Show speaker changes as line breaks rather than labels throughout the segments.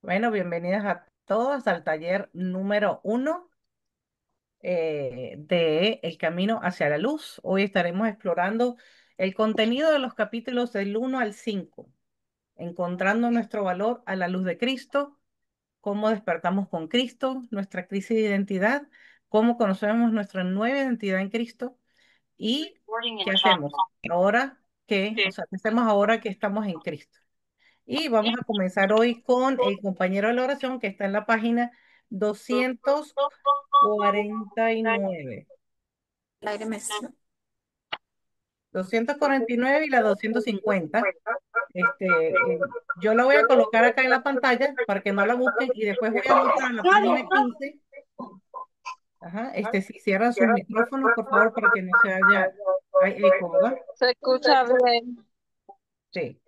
Bueno, bienvenidas a todos al taller número 1 de El Camino hacia la Luz. Hoy estaremos explorando el contenido de los capítulos del 1 al 5, encontrando nuestro valor a la luz de Cristo, cómo despertamos con Cristo, nuestra crisis de identidad, cómo conocemos nuestra nueva identidad en Cristo y qué hacemos qué hacemos ahora que estamos en Cristo. Y vamos a comenzar hoy con el compañero de la oración que está en la página 249.
El aire me está-
249 y la 250. Yo la voy a colocar acá en la pantalla para que no la busquen y después voy a mostrar la página 15. Ajá, si cierran sus micrófonos, por favor, para que no se haya hay eco, ¿verdad?
Se escucha bien.
Sí.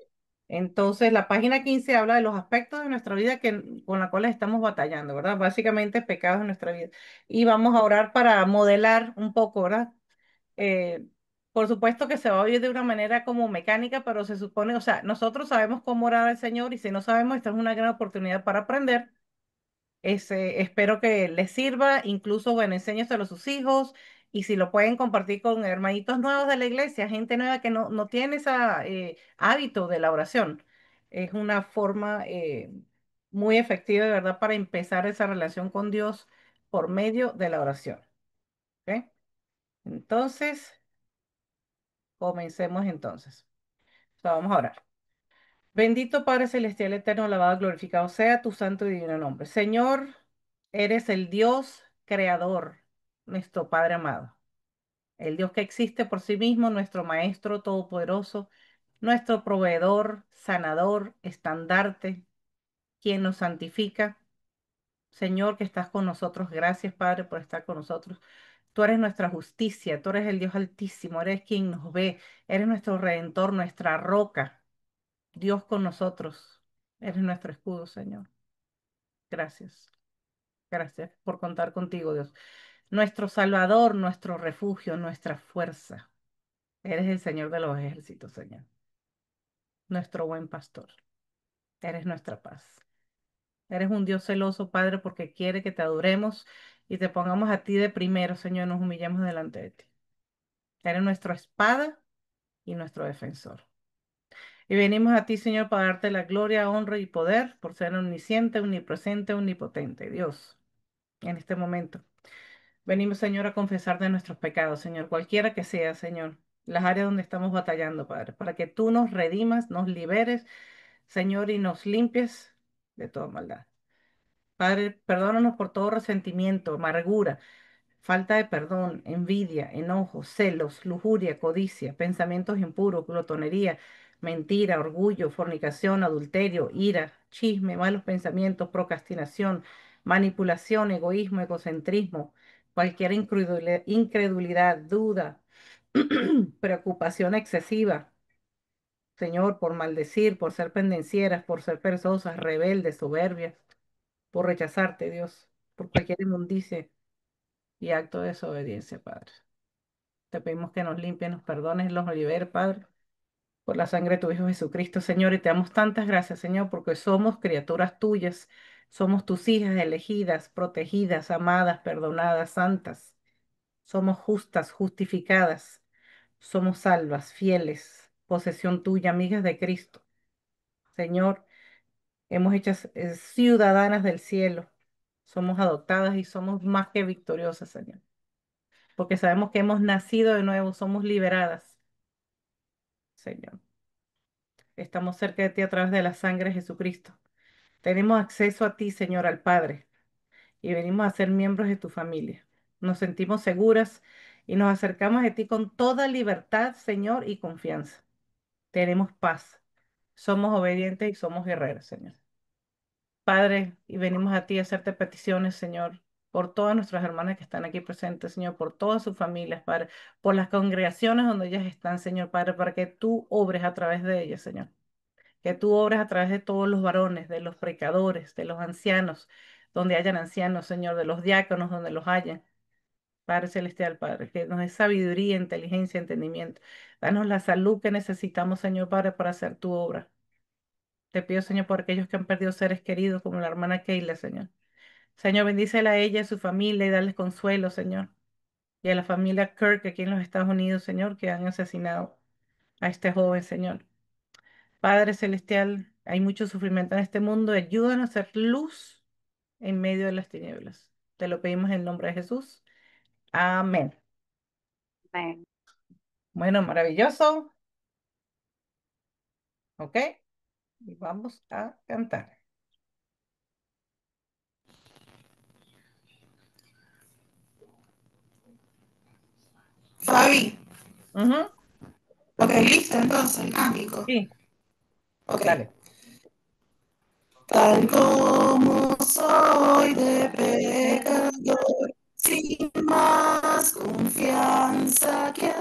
Entonces, la página 15 habla de los aspectos de nuestra vida con los cuales estamos batallando, ¿verdad? Básicamente, pecados de nuestra vida. Y vamos a orar para modelar un poco, ¿verdad? Eh, por supuesto que se va a oír de una manera como mecánica, pero se supone, o sea, nosotros sabemos cómo orar al Señor y si no sabemos, esta es una gran oportunidad para aprender. Espero que les sirva, incluso, bueno, enséñeselo a sus hijos y si lo pueden compartir con hermanitos nuevos de la iglesia, gente nueva que no tiene ese hábito de la oración. Es una forma muy efectiva, de verdad, para empezar esa relación con Dios por medio de la oración. ¿Ok? Entonces, comencemos entonces. O sea, vamos a orar. Bendito Padre Celestial, Eterno, alabado, glorificado sea tu santo y divino nombre. Señor, eres el Dios creador, nuestro Padre amado. El Dios que existe por sí mismo, nuestro Maestro todopoderoso, nuestro proveedor, sanador, estandarte, quien nos santifica. Señor, que estás con nosotros. Gracias, Padre, por estar con nosotros. Tú eres nuestra justicia, tú eres el Dios altísimo, eres quien nos ve, eres nuestro redentor, nuestra roca. Dios con nosotros. Eres nuestro escudo, Señor. Gracias. Gracias por contar contigo, Dios. Nuestro Salvador, nuestro refugio, nuestra fuerza. Eres el Señor de los ejércitos, Señor. Nuestro buen pastor. Eres nuestra paz. Eres un Dios celoso, Padre, porque quiere que te adoremos y te pongamos a ti de primero, Señor, nos humillemos delante de ti. Eres nuestra espada y nuestro defensor. Y venimos a ti, Señor, para darte la gloria, honra y poder por ser omnisciente, omnipresente, omnipotente, Dios, en este momento. Venimos, Señor, a confesar de nuestros pecados, Señor, cualquiera que sea, Señor, las áreas donde estamos batallando, Padre, para que tú nos redimas, nos liberes, Señor, y nos limpies de toda maldad. Padre, perdónanos por todo resentimiento, amargura, falta de perdón, envidia, enojo, celos, lujuria, codicia, pensamientos impuros, glotonería, mentira, orgullo, fornicación, adulterio, ira, chisme, malos pensamientos, procrastinación, manipulación, egoísmo, egocentrismo, cualquier incredulidad, duda, preocupación excesiva, Señor, por maldecir, por ser pendencieras, por ser perezosas, rebeldes, soberbias, por rechazarte, Dios, por cualquier inmundicia y acto de desobediencia, Padre. Te pedimos que nos limpies, nos perdones, los liberes, Padre, por la sangre de tu Hijo Jesucristo, Señor. Y te damos tantas gracias, Señor, porque somos criaturas tuyas, somos tus hijas elegidas, protegidas, amadas, perdonadas, santas. Somos justas, justificadas, somos salvas, fieles, posesión tuya, amigas de Cristo. Señor, hemos hechas ciudadanas del cielo. Somos adoptadas y somos más que victoriosas, Señor, porque sabemos que hemos nacido de nuevo, somos liberadas, Señor. Estamos cerca de ti a través de la sangre de Jesucristo. Tenemos acceso a ti, Señor, al Padre, y venimos a ser miembros de tu familia. Nos sentimos seguras y nos acercamos a ti con toda libertad, Señor, y confianza. Tenemos paz. Somos obedientes y somos guerreros, Señor. Padre, y venimos a ti a hacerte peticiones, Señor, por todas nuestras hermanas que están aquí presentes, Señor, por todas sus familias, Padre, por las congregaciones donde ellas están, Señor, Padre, para que tú obres a través de ellas, Señor. Que tú obres a través de todos los varones, de los predicadores, de los ancianos, donde hayan ancianos, Señor, de los diáconos, donde los hayan. Padre Celestial, Padre, que nos dé sabiduría, inteligencia, entendimiento. Danos la salud que necesitamos, Señor, Padre, para hacer tu obra. Te pido, Señor, por aquellos que han perdido seres queridos, como la hermana Keila, Señor. Señor, bendícela a ella y a su familia y dale consuelo, Señor. Y a la familia Kirk aquí en los Estados Unidos, Señor, que han asesinado a este joven, Señor. Padre Celestial, hay mucho sufrimiento en este mundo. Ayúdanos a hacer luz en medio de las tinieblas. Te lo pedimos en el nombre de Jesús. Amén.
Amén.
Bueno, maravilloso. ¿Ok? Y vamos a cantar.
Fabi,
Ujú.
ok, listo entonces el cántico.
Sí,
Ok.
dale.
Tal como soy de pecador, sin más confianza que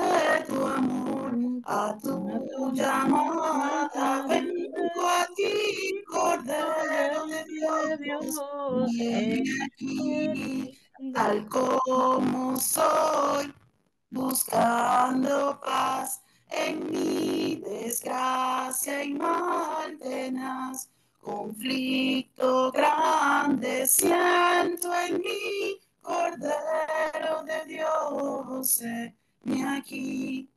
tu amor, a
A
tu
tu
llamada
llamada
vengo a ti,
ven,
Cordero de
Cordero de
Dios,
Dios,
viene aquí, tal como soy, buscando paz en mi desgracia y mal tenaz. Conflicto grande siento en mí, Cordero de Dios, me aquí.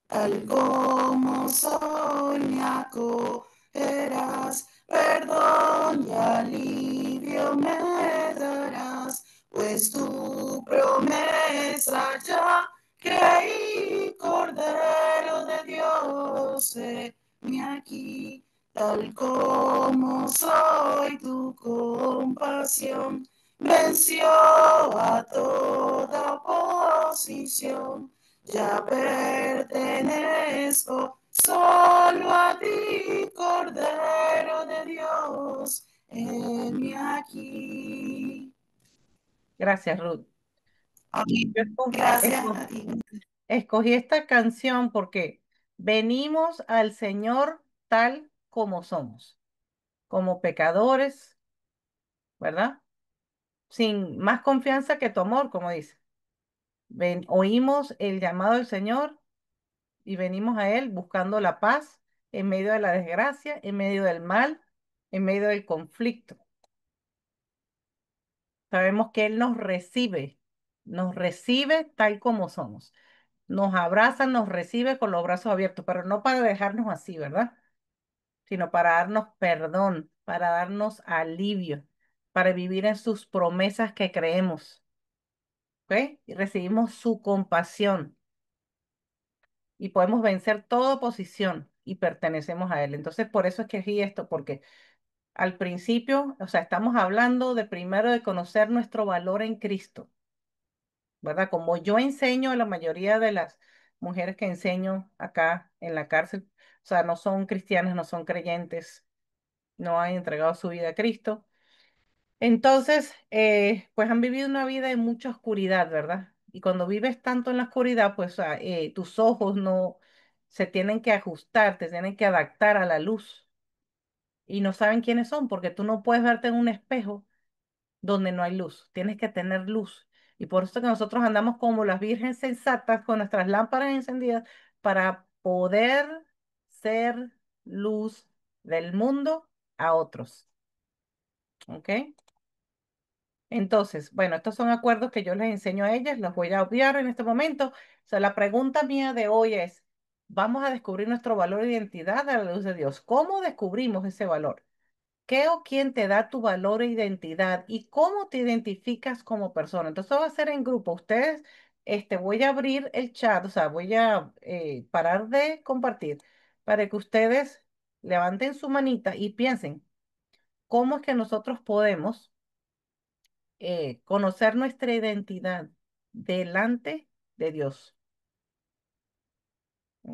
Tal como soy, me acogerás, perdón y alivio me darás, pues tu promesa ya creí, Cordero de Dios, me aquí. Tal como soy, tu compasión venció a toda oposición. Ya pertenezco solo a ti, Cordero de Dios, heme aquí.
Gracias, Ruth. Yo
Amén. Gracias a ti.
escogí esta canción porque venimos al Señor tal como somos, como pecadores, ¿verdad? Sin más confianza que tu amor, como dice. Oímos el llamado del Señor y venimos a Él buscando la paz en medio de la desgracia, en medio del mal, en medio del conflicto. Sabemos que Él nos recibe tal como somos. Nos abraza, nos recibe con los brazos abiertos, pero no para dejarnos así, ¿verdad? Sino para darnos perdón, para darnos alivio, para vivir en sus promesas que creemos, ¿ok? Y recibimos su compasión y podemos vencer toda oposición y pertenecemos a Él. Entonces, por eso es que elegí esto, porque al principio, o sea, estamos hablando de primero de conocer nuestro valor en Cristo, ¿verdad? Como yo enseño a la mayoría de las mujeres que enseño acá en la cárcel, o sea, no son cristianas, no son creyentes, no han entregado su vida a Cristo. Entonces, pues han vivido una vida en mucha oscuridad, ¿verdad? Y cuando vives tanto en la oscuridad, pues tus ojos no se tienen que ajustar, te tienen que adaptar a la luz y no saben quiénes son porque tú no puedes verte en un espejo donde no hay luz, tienes que tener luz. Y por eso que nosotros andamos como las virgen sensatas con nuestras lámparas encendidas para poder ser luz del mundo a otros. ¿Ok? Entonces, bueno, estos son acuerdos que yo les enseño a ellas, los voy a obviar en este momento. O sea, la pregunta mía de hoy es, vamos a descubrir nuestro valor e identidad a la luz de Dios. ¿Cómo descubrimos ese valor? ¿Qué o quién te da tu valor e identidad y cómo te identificas como persona? Entonces, va a ser en grupo. Ustedes, voy a abrir el chat, o sea, voy a parar de compartir para que ustedes levanten su manita y piensen, ¿cómo es que nosotros podemos conocer nuestra identidad delante de Dios?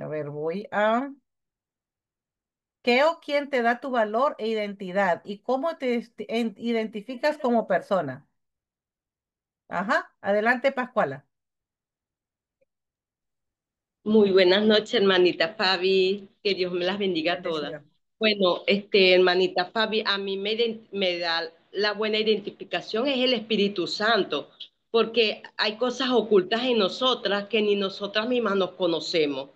A ver, voy a... ¿Qué o quién te da tu valor e identidad y cómo te identificas como persona? Ajá, adelante, Pascuala.
Muy buenas noches, hermanita Fabi. Que Dios me las bendiga a todas.
Bendecida.
Bueno, hermanita Fabi, a mí me da la buena identificación es el Espíritu Santo, porque hay cosas ocultas en nosotras que ni nosotras mismas nos conocemos.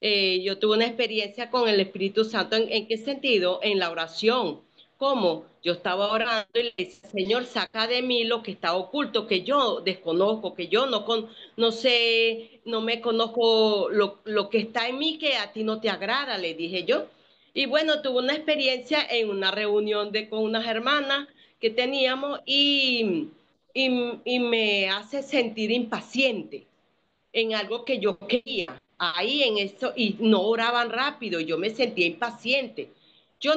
Yo tuve una experiencia con el Espíritu Santo. ¿En qué sentido? En la oración. ¿Cómo? Yo estaba orando y le decía, Señor, saca de mí lo que está oculto, que yo desconozco, que yo no sé, no me conozco lo que está en mí que a ti no te agrada, le dije yo. Y bueno, tuve una experiencia en una reunión con unas hermanas que teníamos y me hace sentir impaciente en algo que yo quería, ahí en eso, y no oraban rápido, yo me sentía impaciente. Yo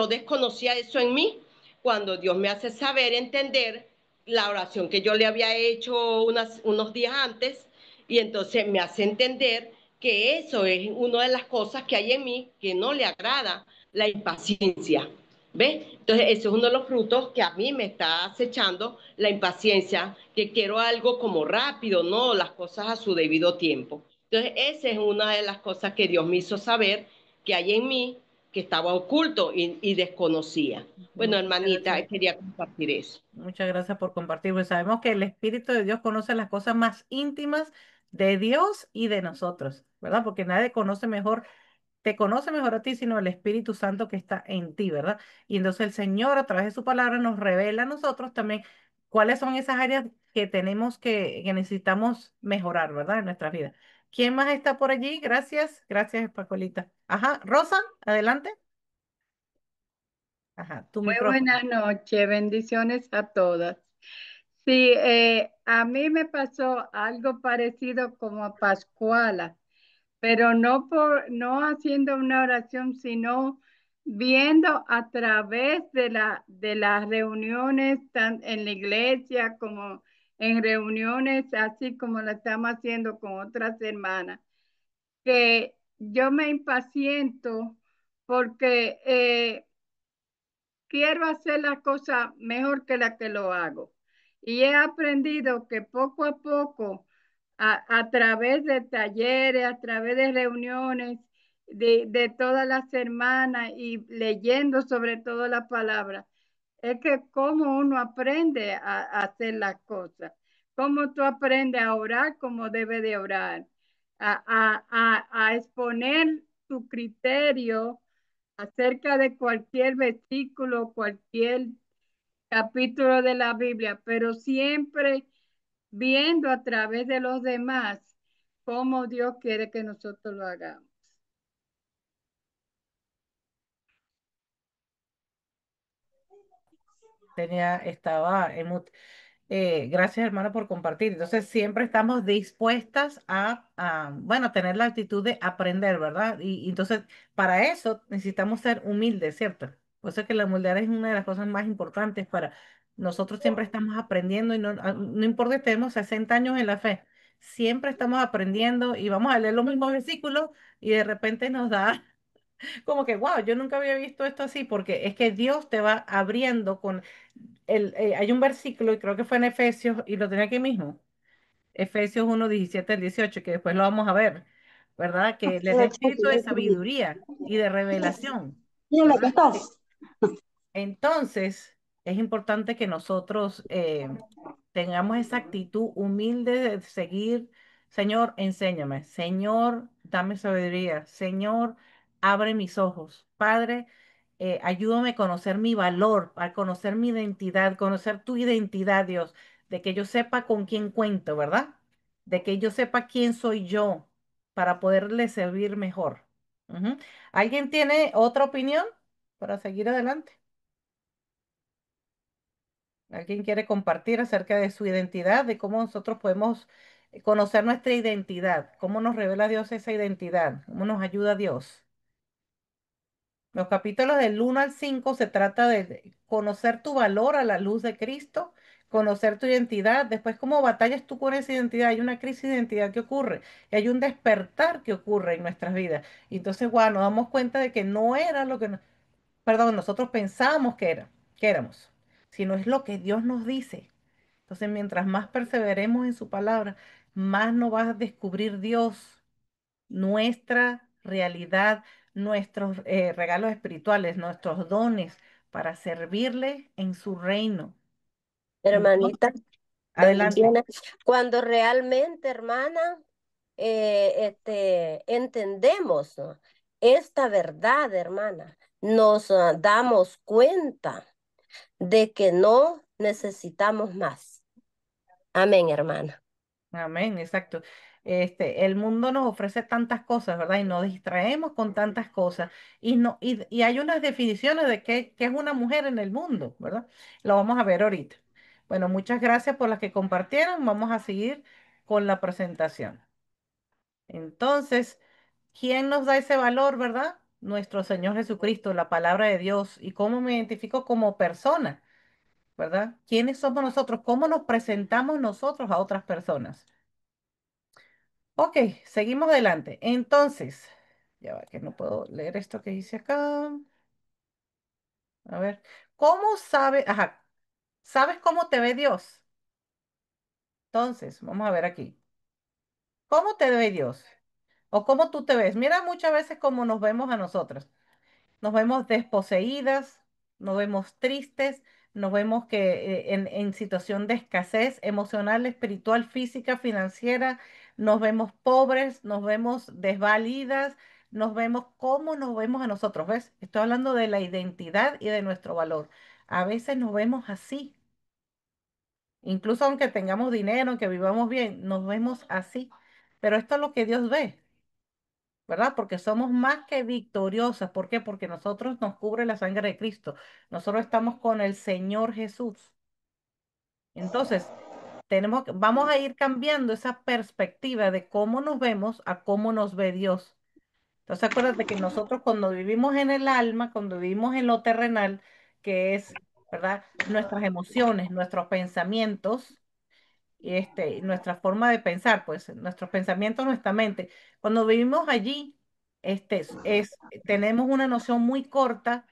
desconocía eso en mí. Cuando Dios me hace saber, entender la oración que yo le había hecho unos días antes, y entonces me hace entender que eso es una de las cosas que hay en mí que no le agrada, la impaciencia. ¿Ves? Entonces, eso es uno de los frutos que a mí me está acechando, la impaciencia, que quiero algo como rápido, ¿no? Las cosas a su debido tiempo. Entonces, esa es una de las cosas que Dios me hizo saber que hay en mí, que estaba oculto y desconocía. Bueno,
Muchas
hermanita,
gracias.
quería compartir eso.
Muchas gracias por compartir. Pues sabemos que el Espíritu de Dios conoce las cosas más íntimas de Dios y de nosotros, ¿verdad? Porque nadie conoce mejor, te conoce mejor a ti, sino el Espíritu Santo que está en ti, ¿verdad? Y entonces el Señor a través de su palabra nos revela a nosotros también cuáles son esas áreas que tenemos que necesitamos mejorar, ¿verdad? En nuestra vida. ¿Quién más está por allí? Gracias, gracias, Pacolita. Ajá, Rosa, adelante. Ajá, tu
Muy
micrófono.
buenas noches, bendiciones a todas. Sí, a mí me pasó algo parecido como a Pascuala, pero no haciendo una oración, sino viendo a través de las reuniones en la iglesia como en reuniones así como la estamos haciendo con otras hermanas, que yo me impaciento porque quiero hacer la cosa mejor que la que lo hago. Y he aprendido que poco a poco, a través de talleres, a través de reuniones de todas las semanas y leyendo sobre todo la palabra, es que cómo uno aprende a hacer las cosas, cómo tú aprendes a orar como debe de orar, a exponer tu criterio acerca de cualquier versículo, cualquier capítulo de la Biblia, pero siempre viendo a través de los demás cómo Dios quiere que nosotros lo hagamos.
Estaba en gracias, hermana, por compartir. Entonces, siempre estamos dispuestas bueno, tener la actitud de aprender, ¿verdad? Y entonces, para eso necesitamos ser humildes, ¿cierto? Por eso es que la humildad es una de las cosas más importantes para nosotros. Siempre estamos aprendiendo y no importa que tenemos 60 años en la fe, siempre estamos aprendiendo y vamos a leer los mismos versículos y de repente nos da como que, wow, yo nunca había visto esto así, porque es que Dios te va abriendo con hay un versículo, y creo que fue en Efesios, y lo tenía aquí mismo, Efesios 1:17 al 18 que después lo vamos a ver, ¿verdad? Que les da espíritu de sabiduría y de revelación,
Mira, acá
¿verdad?
estás.
Entonces, es importante que nosotros tengamos esa actitud humilde de seguir, Señor, enséñame, Señor, dame sabiduría, Señor, abre mis ojos, Padre, ayúdame a conocer mi valor, a conocer mi identidad, conocer tu identidad, Dios, de que yo sepa con quién cuento, ¿verdad? De que yo sepa quién soy yo para poderle servir mejor. Ujú. ¿Alguien tiene otra opinión para seguir adelante? ¿Alguien quiere compartir acerca de su identidad, de cómo nosotros podemos conocer nuestra identidad? ¿Cómo nos revela Dios esa identidad? ¿Cómo nos ayuda Dios? Los capítulos del 1 al 5 se trata de conocer tu valor a la luz de Cristo, conocer tu identidad, después cómo batallas tú con esa identidad. Hay una crisis de identidad que ocurre, y hay un despertar que ocurre en nuestras vidas. Y entonces, wow, nos damos cuenta de que no era lo que, perdón, nosotros pensábamos que éramos, sino es lo que Dios nos dice. Entonces, mientras más perseveremos en su palabra, más nos va a descubrir Dios, nuestra realidad, nuestros regalos espirituales, nuestros dones para servirle en su reino. Entonces,
Hermanita,
adelante.
bendiciones. Cuando realmente, hermana, entendemos, ¿no?, esta verdad, hermana, nos damos cuenta de que no necesitamos más. Amén, hermana.
Amén, exacto. El mundo nos ofrece tantas cosas, ¿verdad? Y nos distraemos con tantas cosas. Y hay unas definiciones de qué es una mujer en el mundo, ¿verdad? Lo vamos a ver ahorita. Bueno, muchas gracias por las que compartieron. Vamos a seguir con la presentación. Entonces, ¿quién nos da ese valor, verdad? Nuestro Señor Jesucristo, la palabra de Dios. ¿Y cómo me identifico como persona, verdad? ¿Quiénes somos nosotros? ¿Cómo nos presentamos nosotros a otras personas? Ok, seguimos adelante. Entonces, ya va, que no puedo leer esto que dice acá. A ver, ¿cómo sabes? Ajá, ¿sabes cómo te ve Dios? Entonces, vamos a ver aquí. ¿Cómo te ve Dios? ¿O cómo tú te ves? Mira muchas veces cómo nos vemos a nosotros. Nos vemos desposeídas, nos vemos tristes, nos vemos que en situación de escasez emocional, espiritual, física, financiera, nos vemos pobres, nos vemos desvalidas, nos vemos cómo nos vemos a nosotros, ¿ves? Estoy hablando de la identidad y de nuestro valor. A veces nos vemos así, incluso aunque tengamos dinero, aunque vivamos bien, nos vemos así. Pero esto es lo que Dios ve. ¿Verdad? Porque somos más que victoriosas. ¿Por qué? Porque nosotros nos cubre la sangre de Cristo. Nosotros estamos con el Señor Jesús. Entonces, vamos a ir cambiando esa perspectiva de cómo nos vemos a cómo nos ve Dios. Entonces, acuérdate que nosotros cuando vivimos en el alma, cuando vivimos en lo terrenal, que es, ¿verdad? Nuestras emociones, nuestros pensamientos, nuestra forma de pensar, pues nuestros pensamientos, nuestra mente. Cuando vivimos allí, tenemos una noción muy corta,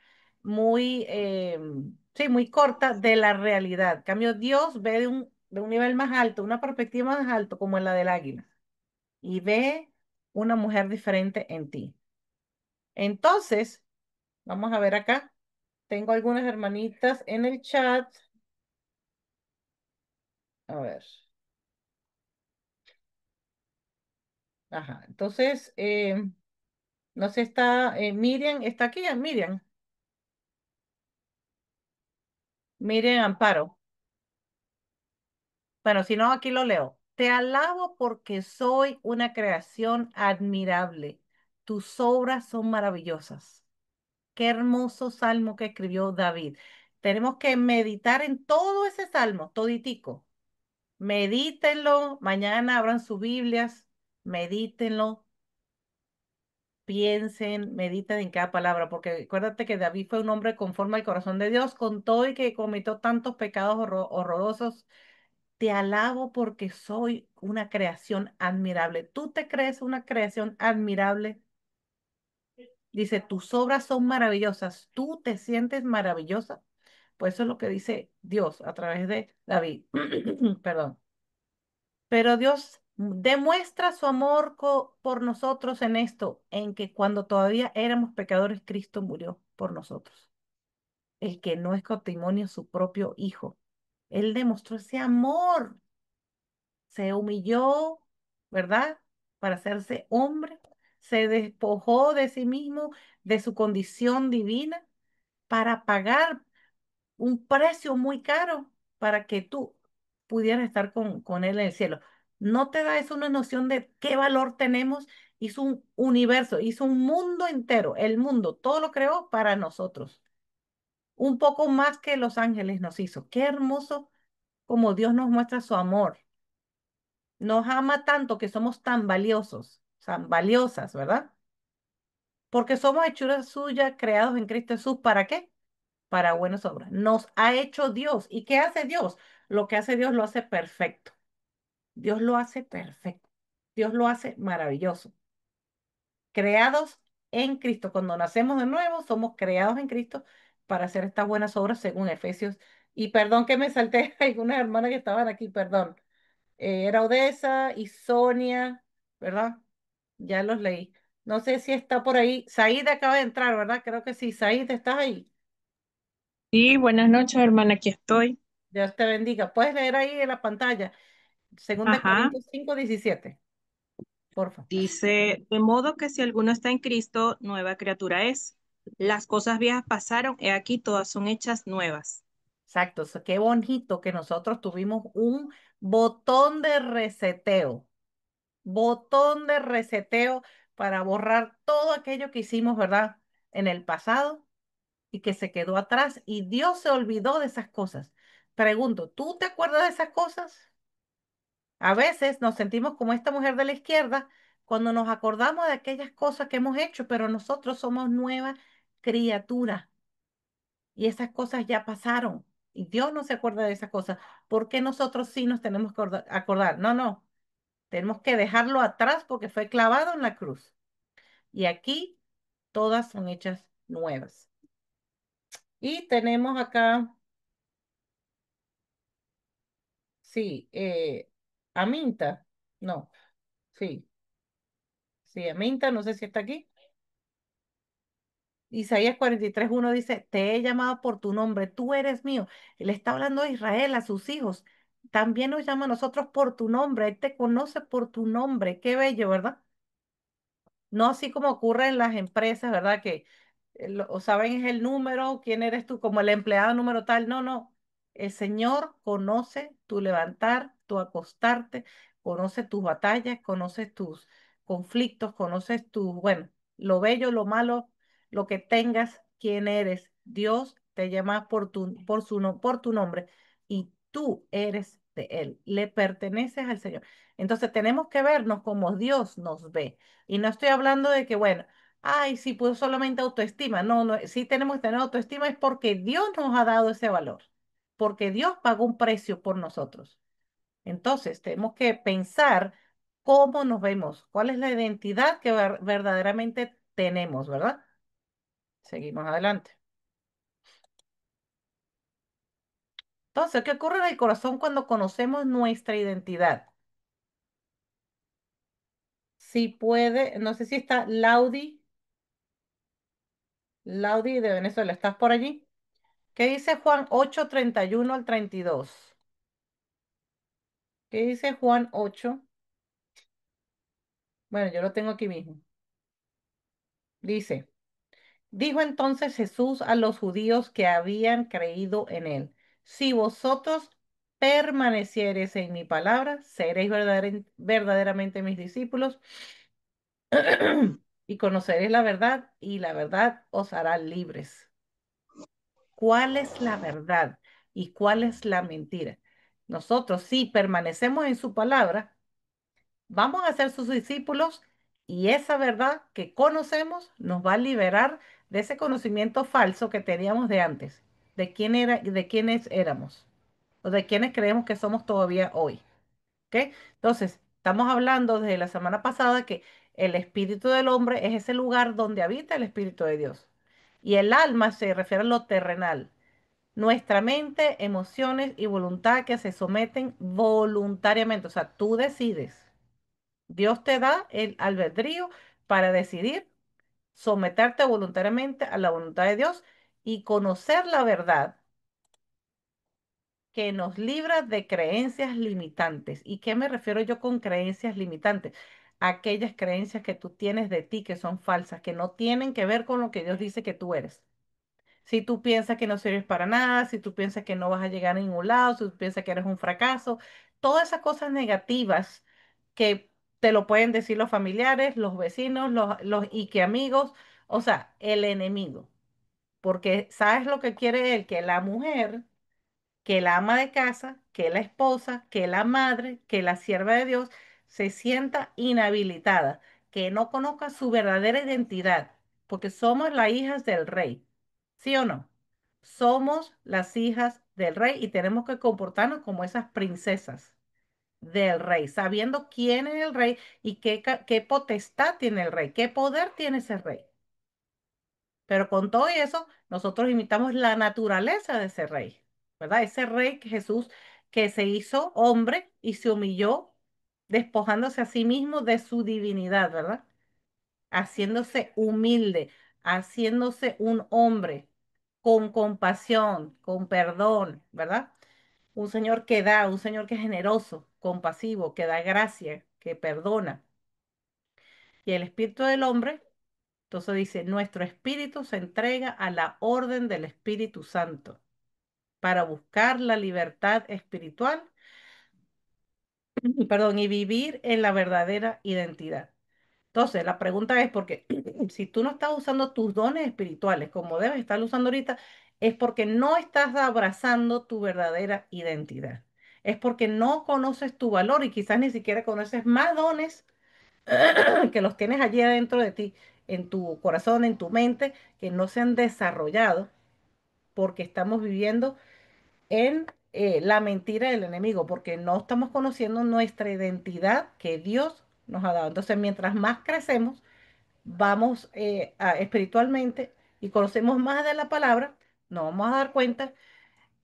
sí, muy corta de la realidad. En cambio, Dios ve de un nivel más alto, una perspectiva más alto, como en la del águila, y ve una mujer diferente en ti. Entonces, vamos a ver acá. Tengo algunas hermanitas en el chat. A ver. Ajá. Entonces, no sé, está Miriam, ¿está aquí? Miriam, Miriam Amparo. Bueno, si no, aquí lo leo. Te alabo porque soy una creación admirable. Tus obras son maravillosas. Qué hermoso salmo que escribió David. Tenemos que meditar en todo ese salmo, toditico. Medítenlo. Mañana abran sus Biblias. Medítenlo. Piensen, mediten en cada palabra, porque acuérdate que David fue un hombre conforme al corazón de Dios, con todo y que cometió tantos pecados horrorosos. Te alabo porque soy una creación admirable. ¿Tú te crees una creación admirable? Dice, tus obras son maravillosas. ¿Tú te sientes maravillosa? Pues eso es lo que dice Dios a través de David. Perdón. Pero Dios demuestra su amor por nosotros en esto, en que cuando todavía éramos pecadores, Cristo murió por nosotros. El que no escatimó su propio Hijo. Él demostró ese amor, se humilló, ¿verdad? Para hacerse hombre, se despojó de sí mismo, de su condición divina, para pagar un precio muy caro para que tú pudieras estar con Él en el cielo. ¿No te da eso una noción de qué valor tenemos? Hizo un universo, hizo un mundo entero, el mundo, todo lo creó para nosotros. Un poco más que los ángeles nos hizo. Qué hermoso como Dios nos muestra su amor. Nos ama tanto que somos tan valiosos, tan valiosas, ¿verdad? Porque somos hechuras suyas, creados en Cristo Jesús. ¿Para qué? Para buenas obras. Nos ha hecho Dios. ¿Y qué hace Dios? Lo que hace Dios lo hace perfecto. Dios lo hace perfecto. Dios lo hace maravilloso. Creados en Cristo. Cuando nacemos de nuevo, somos creados en Cristo para hacer estas buenas obras según Efesios. Y perdón que me salté algunas hermanas que estaban aquí, perdón. Era Odessa y Sonia, ¿verdad? Ya los leí. No sé si está por ahí. Said acaba de entrar, ¿verdad? Creo que sí. Said, ¿estás ahí?
Sí, buenas noches, hermana, aquí estoy.
Dios te bendiga. Puedes leer ahí en la pantalla. Segunda
Ajá,
Corintios 5:17. porfa.
Dice, de modo que si alguno está en Cristo, nueva criatura es. Las cosas viejas pasaron, he aquí todas son hechas nuevas.
Exacto, qué bonito que nosotros tuvimos un botón de reseteo, botón de reseteo para borrar todo aquello que hicimos, ¿verdad? En el pasado y que se quedó atrás y Dios se olvidó de esas cosas. Pregunto, ¿tú te acuerdas de esas cosas? A veces nos sentimos como esta mujer de la izquierda cuando nos acordamos de aquellas cosas que hemos hecho, pero nosotros somos nuevas criaturas y esas cosas ya pasaron y Dios no se acuerda de esas cosas. ¿Por qué nosotros sí nos tenemos que acordar? No, no, tenemos que dejarlo atrás porque fue clavado en la cruz. Y aquí todas son hechas nuevas. Y tenemos acá, sí, Aminta. No, sí, sí, Aminta, no sé si está aquí. Isaías 43:1 dice, te he llamado por tu nombre, tú eres mío. Él está hablando a Israel, a sus hijos. También nos llama a nosotros por tu nombre. Él te conoce por tu nombre. Qué bello, ¿verdad? No así como ocurre en las empresas, ¿verdad? Que o saben es el número, quién eres tú, como el empleado número tal. No, no. El Señor conoce tu levantar, tu acostarte, conoce tus batallas, conoce tus conflictos, conoce tus, bueno, lo bello, lo malo, lo que tengas, quién eres. Dios te llama por tu nombre y tú eres de Él. Le perteneces al Señor. Entonces tenemos que vernos como Dios nos ve. Y no estoy hablando de que, bueno, ay, sí, pues solamente autoestima. No, no, sí tenemos que tener autoestima es porque Dios nos ha dado ese valor, porque Dios pagó un precio por nosotros. Entonces, tenemos que pensar cómo nos vemos, cuál es la identidad que verdaderamente tenemos, ¿verdad? Seguimos adelante. Entonces, ¿qué ocurre en el corazón cuando conocemos nuestra identidad? Si puede, no sé si está Laudi de Venezuela, ¿estás por allí? ¿Qué dice Juan 8:31 al 32? ¿Qué dice Juan 8? Bueno, yo lo tengo aquí mismo. Dice, dijo entonces Jesús a los judíos que habían creído en él, si vosotros permaneciereis en mi palabra, seréis verdaderamente mis discípulos y conoceréis la verdad y la verdad os hará libres. ¿Cuál es la verdad y cuál es la mentira? Nosotros, si permanecemos en su palabra, vamos a ser sus discípulos y esa verdad que conocemos nos va a liberar de ese conocimiento falso que teníamos de antes, de quién era, de quiénes éramos o de quiénes creemos que somos todavía hoy. ¿Ok? Entonces, estamos hablando desde la semana pasada que el espíritu del hombre es ese lugar donde habita el espíritu de Dios. Y el alma se refiere a lo terrenal. Nuestra mente, emociones y voluntad que se someten voluntariamente. O sea, tú decides. Dios te da el albedrío para decidir someterte voluntariamente a la voluntad de Dios y conocer la verdad que nos libra de creencias limitantes. ¿Y qué me refiero yo con creencias limitantes? Aquellas creencias que tú tienes de ti que son falsas, que no tienen que ver con lo que Dios dice que tú eres. Si tú piensas que no sirves para nada, si tú piensas que no vas a llegar a ningún lado, si tú piensas que eres un fracaso, todas esas cosas negativas que te lo pueden decir los familiares, los vecinos, y que amigos, o sea, el enemigo. Porque ¿sabes lo que quiere él? Que la mujer, que la ama de casa, que la esposa, que la madre, que la sierva de Dios se sienta inhabilitada, que no conozca su verdadera identidad, porque somos las hijas del rey. ¿Sí o no? Somos las hijas del rey y tenemos que comportarnos como esas princesas del rey, sabiendo quién es el rey y qué potestad tiene el rey, qué poder tiene ese rey. Pero con todo eso, nosotros imitamos la naturaleza de ese rey, ¿verdad? Ese rey que Jesús que se hizo hombre y se humilló, despojándose a sí mismo de su divinidad, ¿verdad? Haciéndose humilde, haciéndose un hombre con compasión, con perdón, ¿verdad? Un Señor que da, un Señor que es generoso, compasivo, que da gracia, que perdona. Y el espíritu del hombre, entonces dice, nuestro espíritu se entrega a la orden del Espíritu Santo para buscar la libertad espiritual, perdón, y vivir en la verdadera identidad. Entonces, la pregunta es porque si tú no estás usando tus dones espirituales como debes estar usando ahorita, es porque no estás abrazando tu verdadera identidad. Es porque no conoces tu valor y quizás ni siquiera conoces más dones que los tienes allí adentro de ti, en tu corazón, en tu mente, que no se han desarrollado porque estamos viviendo en la mentira del enemigo, porque no estamos conociendo nuestra identidad que Dios nos ha dado. Entonces, mientras más crecemos, vamos espiritualmente y conocemos más de la palabra, nos vamos a dar cuenta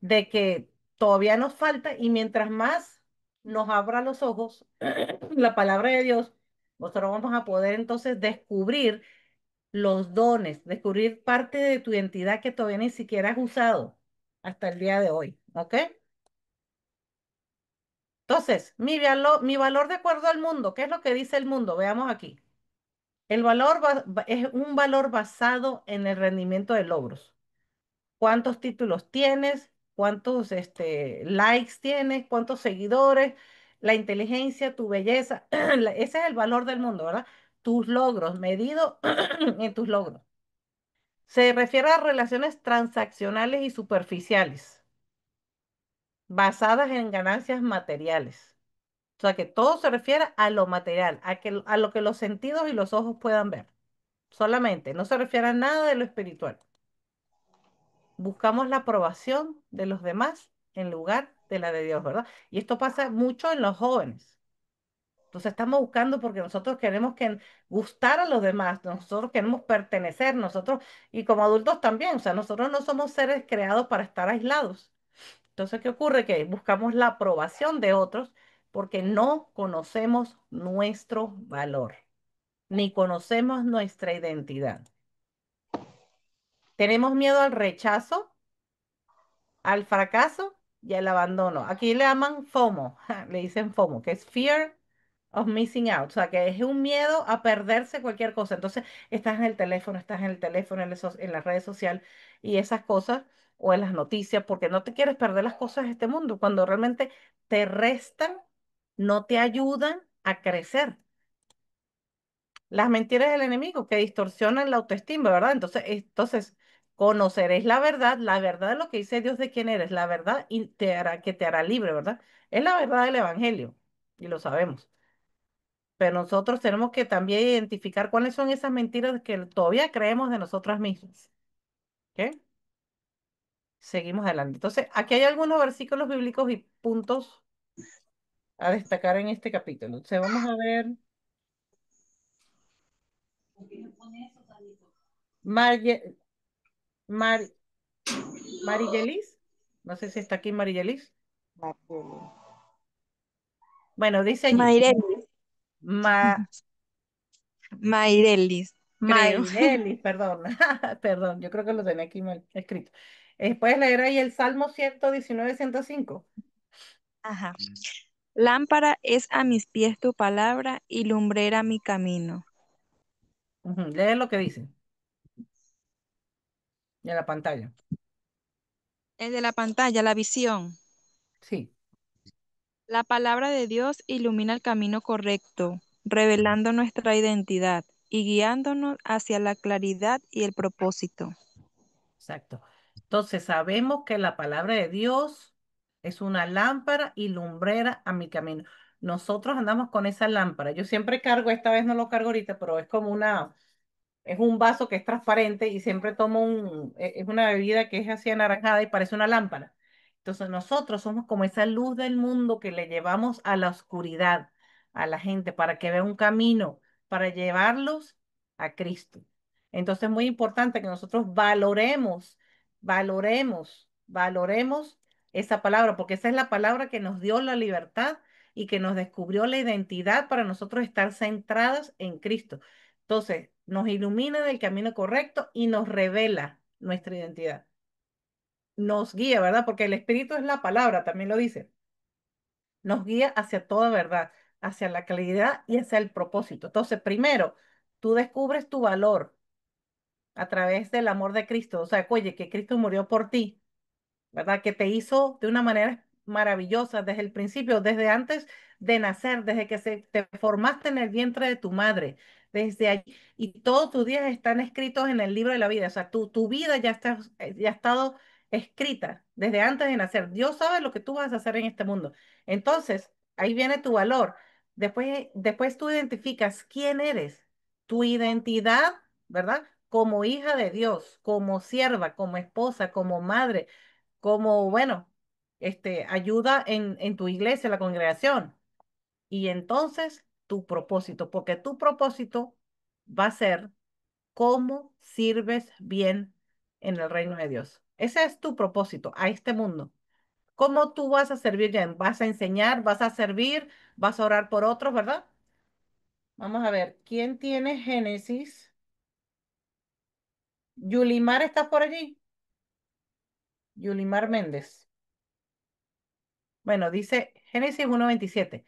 de que todavía nos falta y mientras más nos abra los ojos la palabra de Dios, nosotros vamos a poder entonces descubrir los dones, descubrir parte de tu identidad que todavía ni siquiera has usado hasta el día de hoy, ¿ok? Entonces, mi valor de acuerdo al mundo, ¿qué es lo que dice el mundo? Veamos aquí. El valor es un valor basado en el rendimiento de logros. ¿Cuántos títulos tienes? ¿Cuántos likes tienes? ¿Cuántos seguidores? La inteligencia, tu belleza. Ese es el valor del mundo, ¿verdad? Tus logros, medido en tus logros. Se refiere a relaciones transaccionales y superficiales, basadas en ganancias materiales. O sea que todo se refiere a lo material, a lo que los sentidos y los ojos puedan ver. Solamente, no se refiere a nada de lo espiritual. Buscamos la aprobación de los demás en lugar de la de Dios, ¿verdad? Y esto pasa mucho en los jóvenes. Entonces estamos buscando porque nosotros queremos gustar a los demás, nosotros queremos pertenecer, nosotros, y como adultos también, o sea, nosotros no somos seres creados para estar aislados. Entonces, ¿qué ocurre? Que buscamos la aprobación de otros porque no conocemos nuestro valor, ni conocemos nuestra identidad. Tenemos miedo al rechazo, al fracaso y al abandono. Aquí le llaman FOMO, le dicen FOMO, que es Fear of Missing Out, o sea, que es un miedo a perderse cualquier cosa. Entonces, estás en el teléfono, en las redes sociales y esas cosas, o en las noticias, porque no te quieres perder las cosas de este mundo, cuando realmente te restan, no te ayudan a crecer. Las mentiras del enemigo que distorsionan la autoestima, ¿verdad? Entonces, conoceréis la verdad de lo que dice Dios de quién eres, la verdad y que te hará libre, ¿verdad? Es la verdad del evangelio y lo sabemos. Pero nosotros tenemos que también identificar cuáles son esas mentiras que todavía creemos de nosotras mismas. ¿Ok? Seguimos adelante. Entonces, aquí hay algunos versículos bíblicos y puntos a destacar en este capítulo. Entonces, vamos a ver. Marge- Mar- Mariyelis. No sé si está aquí Mariyelis. Bueno, dice allí.
Mairelis,
Ma
Mairelis, creo.
Mairelis, perdón. Perdón, yo creo que lo tenía aquí mal escrito. ¿Puedes leer ahí el Salmo 119, 105?
Ajá. Lámpara es a mis pies tu palabra y lumbrera mi camino.
Ujú, lee lo que dice en la pantalla.
El de la pantalla, la visión.
Sí,
La palabra de Dios ilumina el camino correcto, revelando nuestra identidad y guiándonos hacia la claridad y el propósito.
exacto. Entonces sabemos que la palabra de Dios es una lámpara y lumbrera a mi camino. Nosotros andamos con esa lámpara. Yo siempre cargo, esta vez no lo cargo ahorita, pero es como es un vaso que es transparente y siempre tomo es una bebida que es así anaranjada y parece una lámpara. Entonces nosotros somos como esa luz del mundo que le llevamos a la oscuridad, a la gente, para que vea un camino, para llevarlos a Cristo. Entonces es muy importante que nosotros valoremos esa palabra, porque esa es la palabra que nos dio la libertad y que nos descubrió la identidad para nosotros estar centradas en Cristo. Entonces, nos ilumina en el camino correcto y nos revela nuestra identidad. Nos guía, ¿verdad? Porque el Espíritu es la palabra, también lo dice. Nos guía hacia toda verdad, hacia la claridad y hacia el propósito. Entonces, primero, tú descubres tu valor a través del amor de Cristo. O sea, oye, que Cristo murió por ti, ¿verdad? Que te hizo de una manera maravillosa desde el principio, desde antes de nacer, desde que te formaste en el vientre de tu madre, desde allí. Y todos tus días están escritos en el libro de la vida. O sea, tu vida ya ha estado escrita desde antes de nacer. Dios sabe lo que tú vas a hacer en este mundo. Entonces, ahí viene tu valor. Después tú identificas quién eres, tu identidad, ¿verdad? Como hija de Dios, como sierva, como esposa, como madre, como, bueno, ayuda en tu iglesia, la congregación. Y entonces tu propósito, porque tu propósito va a ser cómo sirves bien en el reino de Dios. Ese es tu propósito a este mundo. ¿Cómo tú vas a servir bien? ¿Vas a enseñar? ¿Vas a servir? ¿Vas a orar por otros, verdad? Vamos a ver, ¿quién tiene Génesis? Yulimar, ¿estás por allí? Yulimar Méndez. Bueno, dice Génesis 1:27.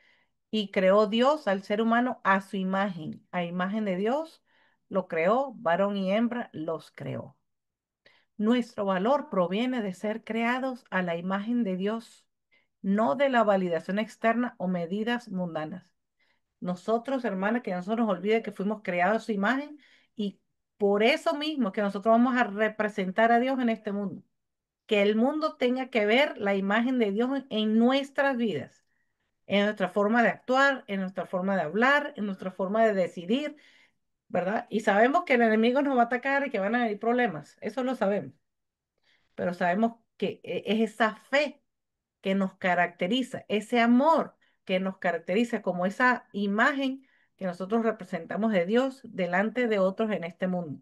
Y creó Dios al ser humano a su imagen. A imagen de Dios lo creó, varón y hembra los creó. Nuestro valor proviene de ser creados a la imagen de Dios, no de la validación externa o medidas mundanas. Nosotros, hermanas, que no se nos olvide que fuimos creados a su imagen y por eso mismo que nosotros vamos a representar a Dios en este mundo. Que el mundo tenga que ver la imagen de Dios en nuestras vidas, en nuestra forma de actuar, en nuestra forma de hablar, en nuestra forma de decidir, ¿verdad? Y sabemos que el enemigo nos va a atacar y que van a haber problemas, eso lo sabemos, pero sabemos que es esa fe que nos caracteriza, ese amor que nos caracteriza como esa imagen que nosotros representamos de Dios delante de otros en este mundo.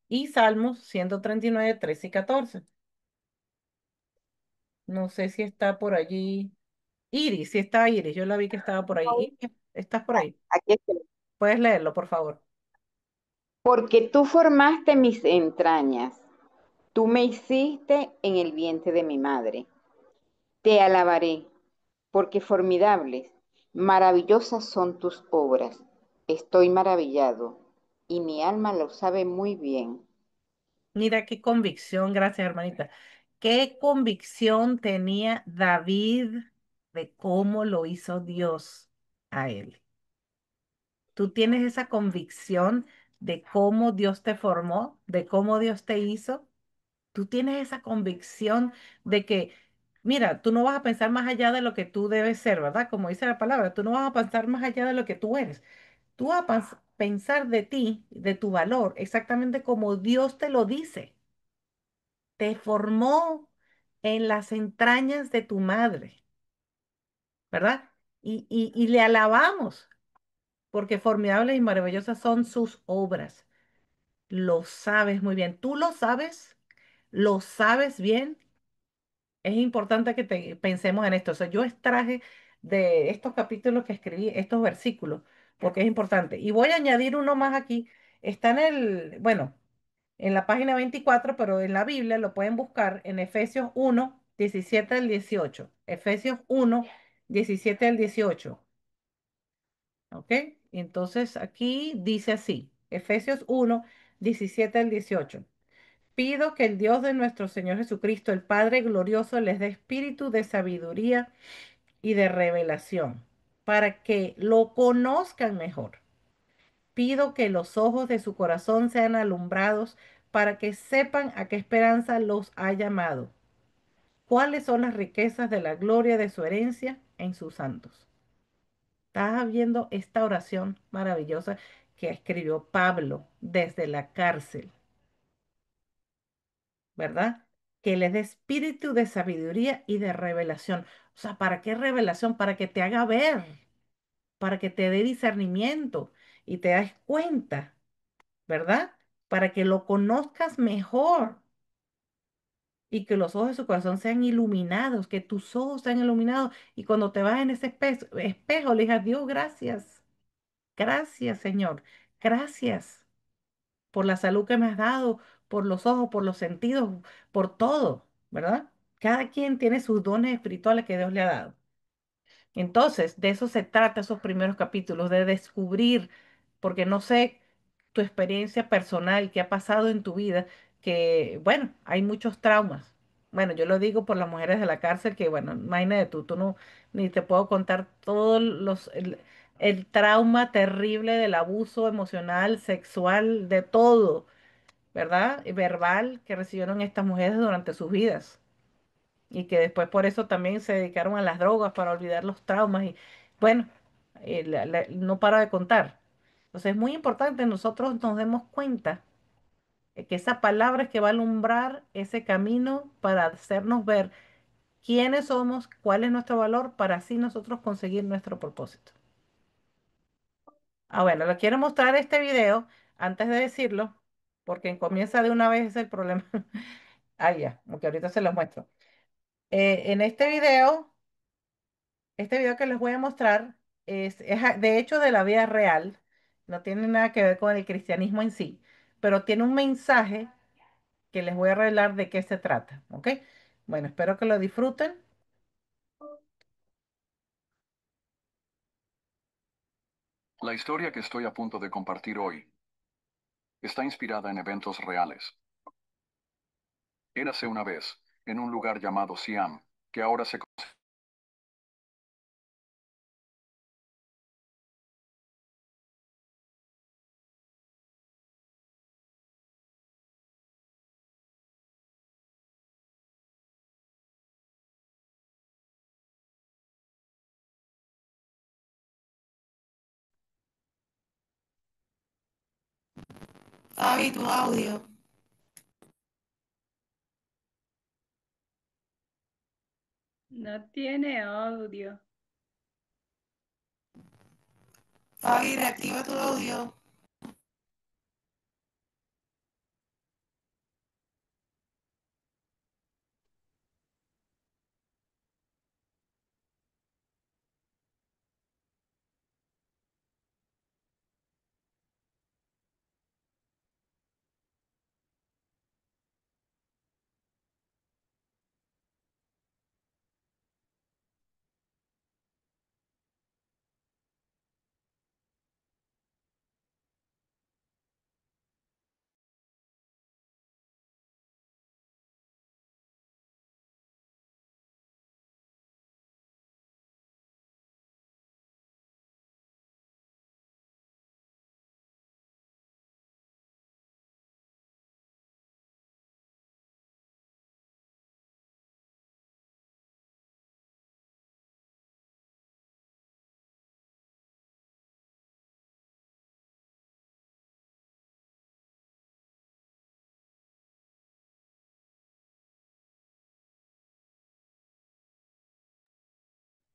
Y Salmos 139, 13 y 14. No sé si está por allí. Iris, si está Iris, yo la vi que estaba por ahí. Iris, ¿estás por ahí?
Aquí estoy.
Puedes leerlo, por favor.
Porque tú formaste mis entrañas, tú me hiciste en el vientre de mi madre. Te alabaré, porque formidables, maravillosas son tus obras. Estoy maravillado, y mi alma lo sabe muy bien.
Mira qué convicción, gracias, hermanita. Qué convicción tenía David de cómo lo hizo Dios a él. Tú tienes esa convicción de cómo Dios te formó, de cómo Dios te hizo. Tú tienes esa convicción de que, mira, tú no vas a pensar más allá de lo que tú debes ser, ¿verdad? Como dice la palabra, tú no vas a pensar más allá de lo que tú eres. Tú vas a pensar de ti, de tu valor, exactamente como Dios te lo dice. Te formó en las entrañas de tu madre, ¿verdad? Y le alabamos, porque formidables y maravillosas son sus obras. Lo sabes muy bien. ¿Tú lo sabes bien? Es importante que pensemos en esto. O sea, yo extraje de estos capítulos que escribí, estos versículos, porque es importante. Y voy a añadir uno más aquí. Está bueno, en la página 24, pero en la Biblia lo pueden buscar en Efesios 1:17 al 18. Efesios 1:17 al 18. ¿Ok? Entonces aquí dice así, Efesios 1:17 al 18. Pido que el Dios de nuestro Señor Jesucristo, el Padre glorioso, les dé espíritu de sabiduría y de revelación, para que lo conozcan mejor. Pido que los ojos de su corazón sean alumbrados para que sepan a qué esperanza los ha llamado, cuáles son las riquezas de la gloria de su herencia en sus santos. Estás viendo esta oración maravillosa que escribió Pablo desde la cárcel, ¿verdad? Que les dé espíritu de sabiduría y de revelación. O sea, ¿para qué revelación? Para que te haga ver, para que te dé discernimiento y te das cuenta, ¿verdad? Para que lo conozcas mejor y que los ojos de su corazón sean iluminados, que tus ojos sean iluminados y cuando te vas en ese espejo, le digas, Dios, gracias, gracias, Señor, gracias por la salud que me has dado, por los ojos, por los sentidos, por todo, ¿verdad? Cada quien tiene sus dones espirituales que Dios le ha dado. Entonces, de eso se trata esos primeros capítulos, de descubrir porque no sé tu experiencia personal, qué ha pasado en tu vida, que, bueno, hay muchos traumas. Bueno, yo lo digo por las mujeres de la cárcel, que, bueno, imagínate tú no, ni te puedo contar todos el trauma terrible del abuso emocional, sexual, de todo, ¿verdad? Y verbal que recibieron estas mujeres durante sus vidas y que después por eso también se dedicaron a las drogas para olvidar los traumas y bueno, no para de contar. Entonces es muy importante que nosotros nos demos cuenta que esa palabra es que va a alumbrar ese camino para hacernos ver quiénes somos, cuál es nuestro valor, para así nosotros conseguir nuestro propósito. Ah, bueno, le quiero mostrar este video antes de decirlo, porque comienza de una vez el problema. Ah, ya, porque ahorita se los muestro. En este video que les voy a mostrar de hecho de la vida real, no tiene nada que ver con el cristianismo en sí, pero tiene un mensaje que les voy a revelar de qué se trata, ¿ok? Bueno, espero que lo disfruten.
La historia que estoy a punto de compartir hoy está inspirada en eventos reales. Érase una vez, en un lugar llamado Siam, que ahora se conoce.
Fabi, tu audio.
No tiene audio.
Fabi, reactiva tu audio.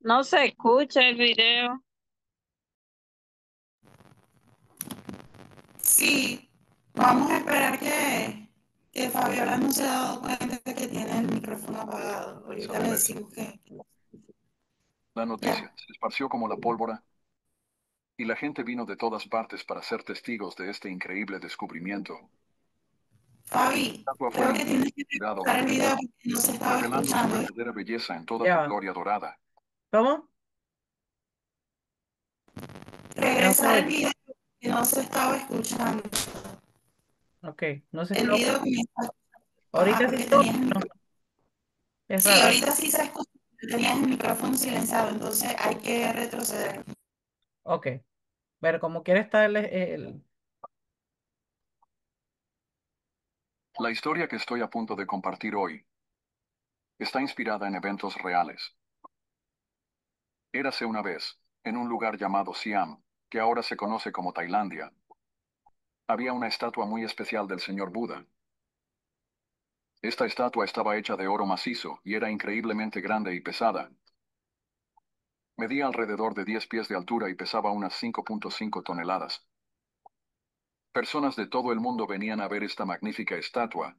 No se escucha el video.
Sí, vamos a esperar que Fabiola no se ha dado cuenta de que tiene el micrófono apagado. Ahorita le decimos que
La
ya.
noticia se esparció como la pólvora, y la gente vino de todas partes para ser testigos de este increíble descubrimiento.
Fabi,
La estatua fue
creo que tienes que
retirado,
escuchar el video porque no se estaba
revelando su
escuchando.
verdadera belleza en toda
Ya
su
va.
gloria dorada.
¿Cómo? Que no
Regresa al
se,
video que no se estaba escuchando.
ok, no se
El
está,
video comienza. Ajá,
ahorita sí
porque
estoy,
tenías el
no,
micrófono.
es
Sí,
raro.
ahorita sí se escucha. Tenías el micrófono silenciado, entonces hay que retroceder.
Ok, pero como quiere estar
La historia que estoy a punto de compartir hoy está inspirada en eventos reales. Érase una vez, en un lugar llamado Siam, que ahora se conoce como Tailandia, había una estatua muy especial del señor Buda. Esta estatua estaba hecha de oro macizo y era increíblemente grande y pesada. Medía alrededor de 10 pies de altura y pesaba unas 5.5 toneladas. Personas de todo el mundo venían a ver esta magnífica estatua.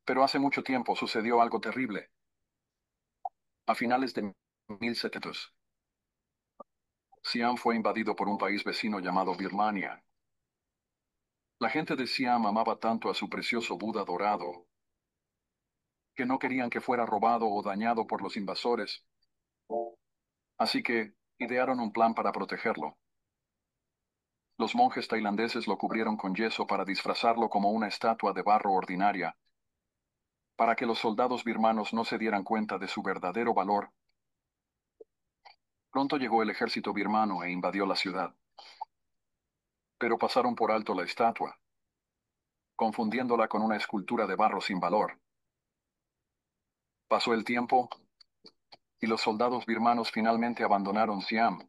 Pero hace mucho tiempo sucedió algo terrible. A finales de 1700, Siam fue invadido por un país vecino llamado Birmania. La gente de Siam amaba tanto a su precioso Buda dorado que no querían que fuera robado o dañado por los invasores. Así que idearon un plan para protegerlo. Los monjes tailandeses lo cubrieron con yeso para disfrazarlo como una estatua de barro ordinaria, para que los soldados birmanos no se dieran cuenta de su verdadero valor. Pronto llegó el ejército birmano e invadió la ciudad. Pero pasaron por alto la estatua, confundiéndola con una escultura de barro sin valor. Pasó el tiempo, y los soldados birmanos finalmente abandonaron Siam.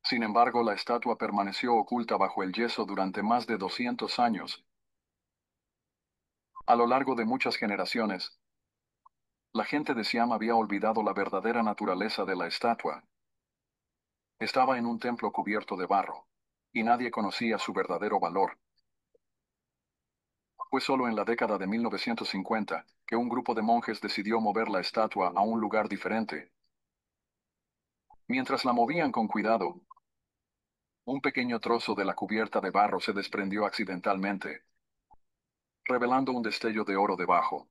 Sin embargo, la estatua permaneció oculta bajo el yeso durante más de 200 años. A lo largo de muchas generaciones, la gente de Siam había olvidado la verdadera naturaleza de la estatua. Estaba en un templo cubierto de barro, y nadie conocía su verdadero valor. Fue solo en la década de 1950 que un grupo de monjes decidió mover la estatua a un lugar diferente. Mientras la movían con cuidado, un pequeño trozo de la cubierta de barro se desprendió accidentalmente, revelando un destello de oro debajo.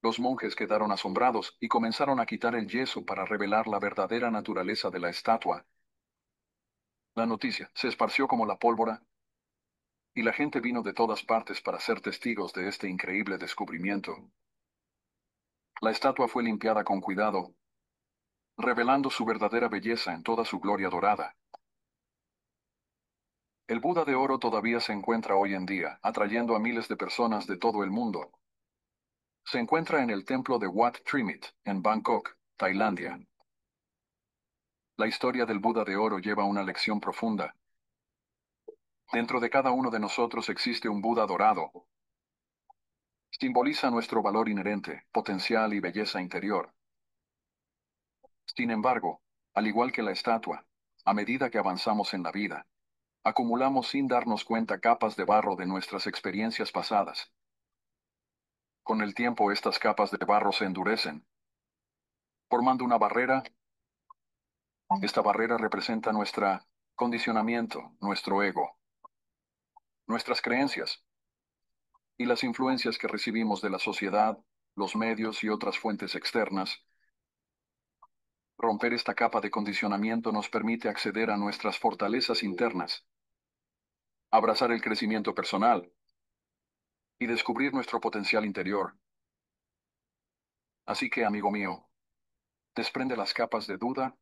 Los monjes quedaron asombrados y comenzaron a quitar el yeso para revelar la verdadera naturaleza de la estatua. La noticia se esparció como la pólvora, y la gente vino de todas partes para ser testigos de este increíble descubrimiento. La estatua fue limpiada con cuidado, revelando su verdadera belleza en toda su gloria dorada. El Buda de oro todavía se encuentra hoy en día, atrayendo a miles de personas de todo el mundo. Se encuentra en el templo de Wat Trimit, en Bangkok, Tailandia. La historia del Buda de oro lleva una lección profunda. Dentro de cada uno de nosotros existe un Buda dorado. Simboliza nuestro valor inherente, potencial y belleza interior. Sin embargo, al igual que la estatua, a medida que avanzamos en la vida, acumulamos sin darnos cuenta capas de barro de nuestras experiencias pasadas. Con el tiempo estas capas de barro se endurecen, formando una barrera. Esta barrera representa nuestro condicionamiento, nuestro ego, nuestras creencias y las influencias que recibimos de la sociedad, los medios y otras fuentes externas. Romper esta capa de condicionamiento nos permite acceder a nuestras fortalezas internas, abrazar el crecimiento personal y descubrir nuestro potencial interior. Así que, amigo mío, desprende las capas de duda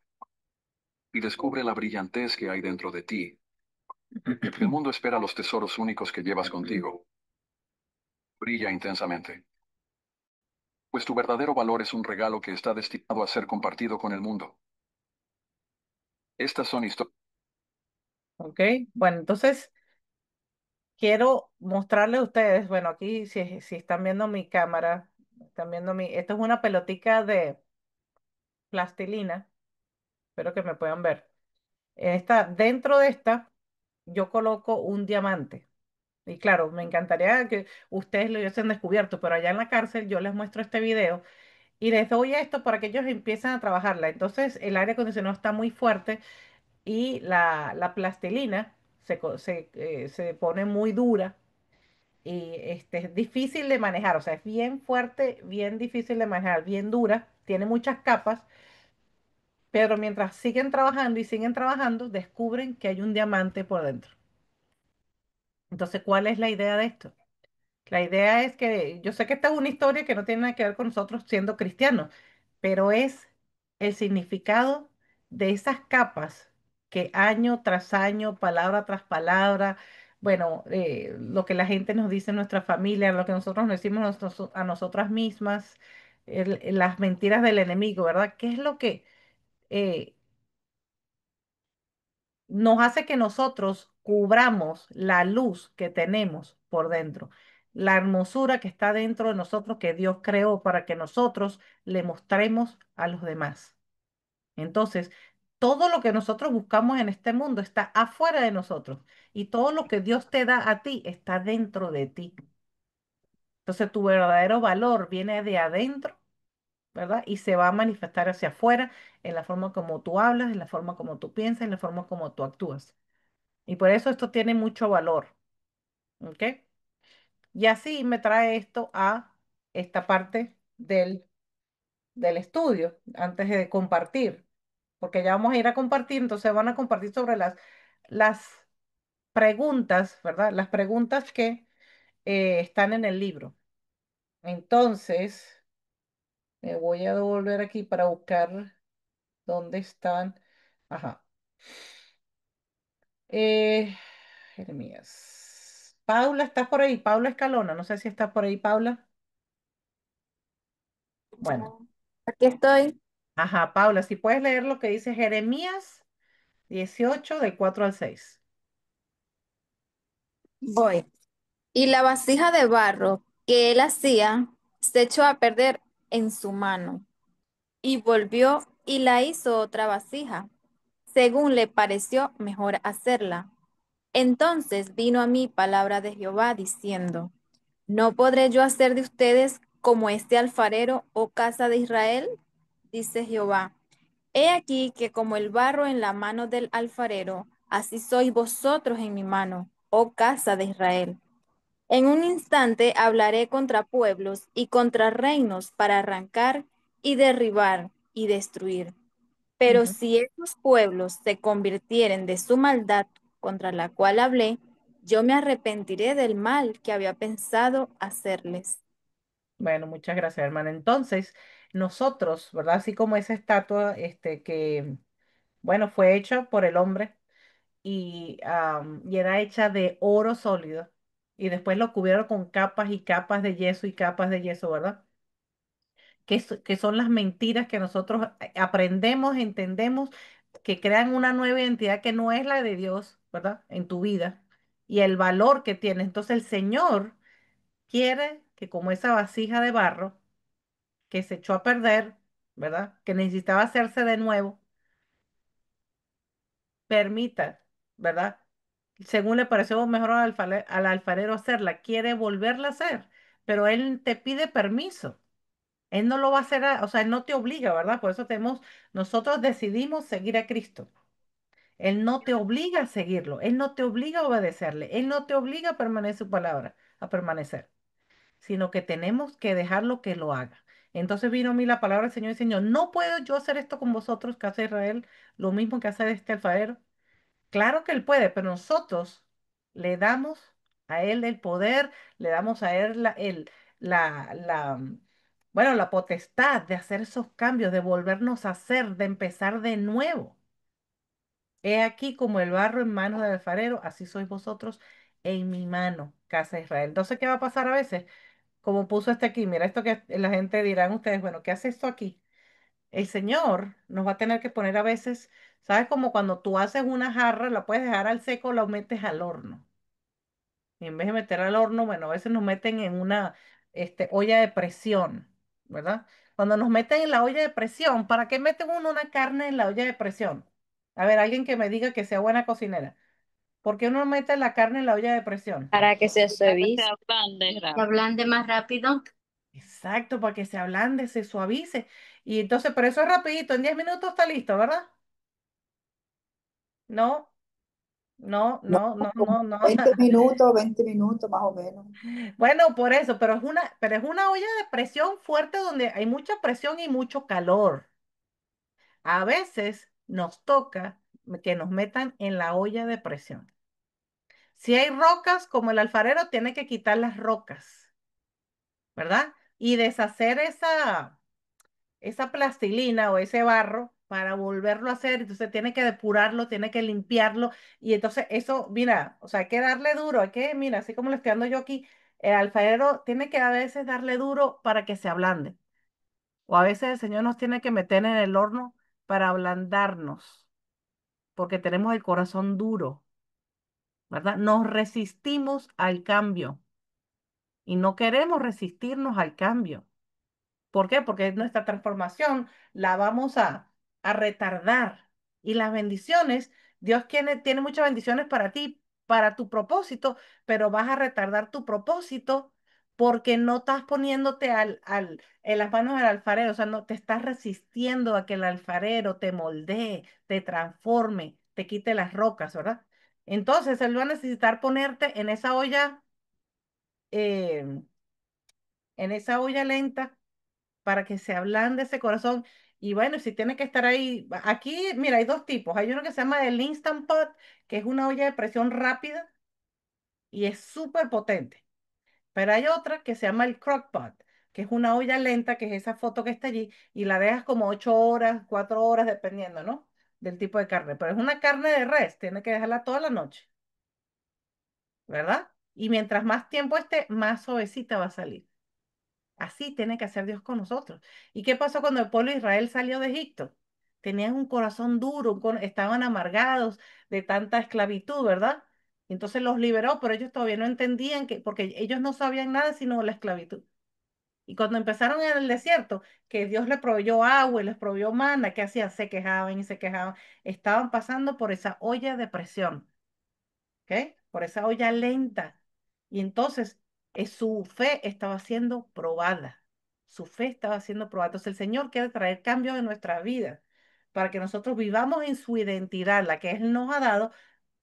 y descubre la brillantez que hay dentro de ti. El mundo espera los tesoros únicos que llevas contigo. Brilla intensamente, pues tu verdadero valor es un regalo que está destinado a ser compartido con el mundo. Estas son historias.
¿Ok? Bueno, entonces quiero mostrarles a ustedes, bueno, aquí si están viendo mi cámara, están viendo esto es una pelotica de plastilina, espero que me puedan ver. Dentro de esta, yo coloco un diamante. Y claro, me encantaría que ustedes lo hubiesen descubierto, pero allá en la cárcel yo les muestro este video y les doy esto para que ellos empiecen a trabajarla. Entonces el aire acondicionado está muy fuerte y la plastilina se pone muy dura y es difícil de manejar, o sea, es bien fuerte, bien difícil de manejar, bien dura, tiene muchas capas, pero mientras siguen trabajando y siguen trabajando, descubren que hay un diamante por dentro. Entonces, ¿cuál es la idea de esto? La idea es que yo sé que esta es una historia que no tiene nada que ver con nosotros siendo cristianos, pero es el significado de esas capas que año tras año, palabra tras palabra, bueno, lo que la gente nos dice en nuestra familia, lo que nosotros nos decimos a nosotras mismas, las mentiras del enemigo, ¿verdad? ¿Qué es lo que eh, nos hace que nosotros cubramos la luz que tenemos por dentro, la hermosura que está dentro de nosotros que Dios creó para que nosotros le mostremos a los demás? Entonces, todo lo que nosotros buscamos en este mundo está afuera de nosotros y todo lo que Dios te da a ti está dentro de ti. Entonces, tu verdadero valor viene de adentro, ¿verdad? Y se va a manifestar hacia afuera en la forma como tú hablas, en la forma como tú piensas, en la forma como tú actúas. Y por eso esto tiene mucho valor, ¿ok? Y así me trae esto a esta parte del estudio, antes de compartir. porque ya vamos a ir a compartir, entonces van a compartir sobre las preguntas, ¿verdad? Las preguntas que están en el libro. Entonces, me voy a devolver aquí para buscar dónde están. Ajá. Eh, Jeremías. Paula, ¿estás por ahí? Paula Escalona, no sé si estás por ahí, Paula. Bueno,
Aquí estoy.
ajá, Paula, si puedes leer lo que dice Jeremías 18 del 4 al 6.
Voy. Y la vasija de barro que él hacía se echó a perder en su mano y volvió y la hizo otra vasija, según le pareció mejor hacerla. Entonces vino a mí palabra de Jehová diciendo, ¿no podré yo hacer de ustedes como este alfarero, oh casa de Israel? Dice Jehová. He aquí que como el barro en la mano del alfarero, así sois vosotros en mi mano, oh casa de Israel. En un instante hablaré contra pueblos y contra reinos para arrancar y derribar y destruir. Pero
Ujú.
si esos pueblos se convirtieren de su maldad contra la cual hablé, yo me arrepentiré del mal que había pensado hacerles.
Bueno, muchas gracias, hermana. Entonces, nosotros, ¿verdad? Así como esa estatua, que, bueno, fue hecha por el hombre y era hecha de oro sólido. Y después lo cubrieron con capas y capas de yeso y capas de yeso, ¿verdad? Que son las mentiras que nosotros aprendemos, entendemos, que crean una nueva identidad que no es la de Dios, ¿verdad? En tu vida y el valor que tiene. Entonces el Señor quiere que como esa vasija de barro que se echó a perder, ¿verdad? Que necesitaba hacerse de nuevo, permita, ¿verdad? Según le pareció mejor al alfarero hacerla, quiere volverla a hacer, pero él te pide permiso. Él no lo va a hacer, o sea, él no te obliga, ¿verdad? Por eso nosotros decidimos seguir a Cristo. Él no te obliga a seguirlo, él no te obliga a obedecerle, él no te obliga a permanecer su palabra, a permanecer, sino que tenemos que dejarlo que lo haga. Entonces vino a mí la palabra del Señor y Señor, no puedo yo hacer esto con vosotros, casa de Israel, lo mismo que hace este alfarero. Claro que él puede, pero nosotros le damos a él el poder, le damos a él bueno, la potestad de hacer esos cambios, de volvernos a hacer, de empezar de nuevo. He aquí como el barro en manos del alfarero, así sois vosotros en mi mano, casa de Israel. Entonces, ¿qué va a pasar a veces? Como puso este aquí, mira esto que la gente dirán ustedes, bueno, ¿qué hace esto aquí? El Señor nos va a tener que poner a veces, ¿sabes? Como cuando tú haces una jarra, la puedes dejar al seco, la metes al horno. Y en vez de meter al horno, bueno, a veces nos meten en una olla de presión, ¿verdad? Cuando nos meten en la olla de presión, ¿para qué mete uno una carne en la olla de presión? A ver, alguien que me diga que sea buena cocinera. ¿Por qué uno mete la carne en la olla de presión?
Para que se
Para que
suavice.
sea blande,
Que ablande más rápido.
Exacto, para que se ablande, se suavice. Y entonces, pero eso es rapidito, en 10 minutos está listo, ¿verdad? No, no,
No,
no, no,
como
no, no.
20 minutos más o menos.
Bueno, por eso, pero es una olla de presión fuerte donde hay mucha presión y mucho calor. A veces nos toca que nos metan en la olla de presión. Si hay rocas, como el alfarero, tiene que quitar las rocas, ¿verdad? Y deshacer esa plastilina o ese barro para volverlo a hacer. Entonces tiene que depurarlo, tiene que limpiarlo. Y entonces eso, mira, o sea, hay que darle duro, hay que, mira, así como le estoy dando yo aquí, el alfarero tiene que a veces darle duro para que se ablande. O a veces el Señor nos tiene que meter en el horno para ablandarnos, porque tenemos el corazón duro, ¿verdad? Nos resistimos al cambio y no queremos resistirnos al cambio. ¿Por qué? Porque nuestra transformación la vamos a retardar. Y las bendiciones, Dios tiene muchas bendiciones para ti, para tu propósito, pero vas a retardar tu propósito porque no estás poniéndote en las manos del alfarero, o sea, no te estás resistiendo a que el alfarero te moldee, te transforme, te quite las rocas, ¿verdad? Entonces, Él va a necesitar ponerte en esa olla lenta para que se ablande ese corazón Y bueno, si tiene que estar ahí, aquí, mira, hay dos tipos. Hay uno que se llama el Instant Pot, que es una olla de presión rápida y es súper potente. Pero hay otra que se llama el crock pot, que es una olla lenta, que es esa foto que está allí, y la dejas como 8 horas, 4 horas, dependiendo, ¿no? Del tipo de carne. Pero es una carne de res, tiene que dejarla toda la noche, ¿verdad? Y mientras más tiempo esté, más suavecita va a salir. Así tiene que hacer Dios con nosotros. ¿Y qué pasó cuando el pueblo de Israel salió de Egipto? Tenían un corazón duro, estaban amargados de tanta esclavitud, ¿verdad? Entonces los liberó, pero ellos todavía no entendían que, porque ellos no sabían nada sino la esclavitud. Y cuando empezaron en el desierto, que Dios les proveyó agua y les proveyó mana, ¿qué hacían? Se quejaban y se quejaban. Estaban pasando por esa olla de presión. ¿Ok? Por esa olla lenta. Y entonces su fe estaba siendo probada. Su fe estaba siendo probada. Entonces el Señor quiere traer cambios en nuestra vida para que nosotros vivamos en su identidad, la que Él nos ha dado,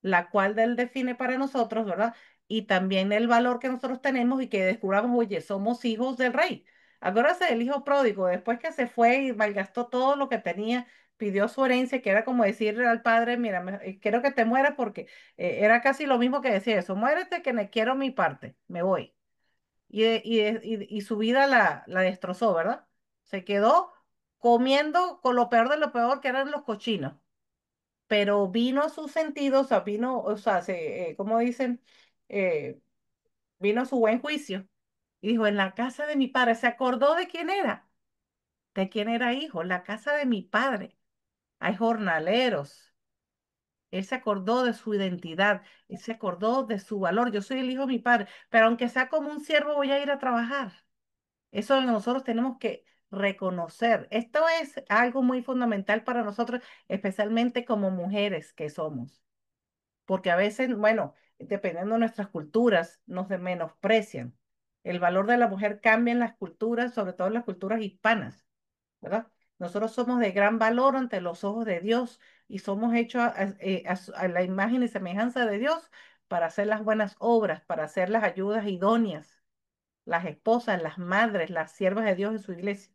la cual Él define para nosotros, ¿verdad? Y también el valor que nosotros tenemos y que descubramos, oye, somos hijos del Rey. Acuérdense del hijo pródigo, después que se fue y malgastó todo lo que tenía, pidió su herencia, que era como decirle al padre, mira, quiero que te mueras porque era casi lo mismo que decir eso, muérete que me quiero mi parte, me voy. Y su vida la destrozó, ¿verdad? Se quedó comiendo con lo peor de lo peor que eran los cochinos, pero vino a sus sentidos, o sea, vino, o sea, ¿cómo dicen? Eh, vino a su buen juicio y dijo, en la casa de mi padre, se acordó de quién era hijo, la casa de mi padre, hay jornaleros. Él se acordó de su identidad, él se acordó de su valor. Yo soy el hijo de mi padre, pero aunque sea como un siervo, voy a ir a trabajar. Eso nosotros tenemos que reconocer. Esto es algo muy fundamental para nosotros, especialmente como mujeres que somos, porque a veces, bueno, dependiendo de nuestras culturas, nos menosprecian. El valor de la mujer cambia en las culturas, sobre todo en las culturas hispanas, ¿verdad? Nosotros somos de gran valor ante los ojos de Dios y somos hechos a la imagen y semejanza de Dios para hacer las buenas obras, para hacer las ayudas idóneas, las esposas, las madres, las siervas de Dios en su iglesia.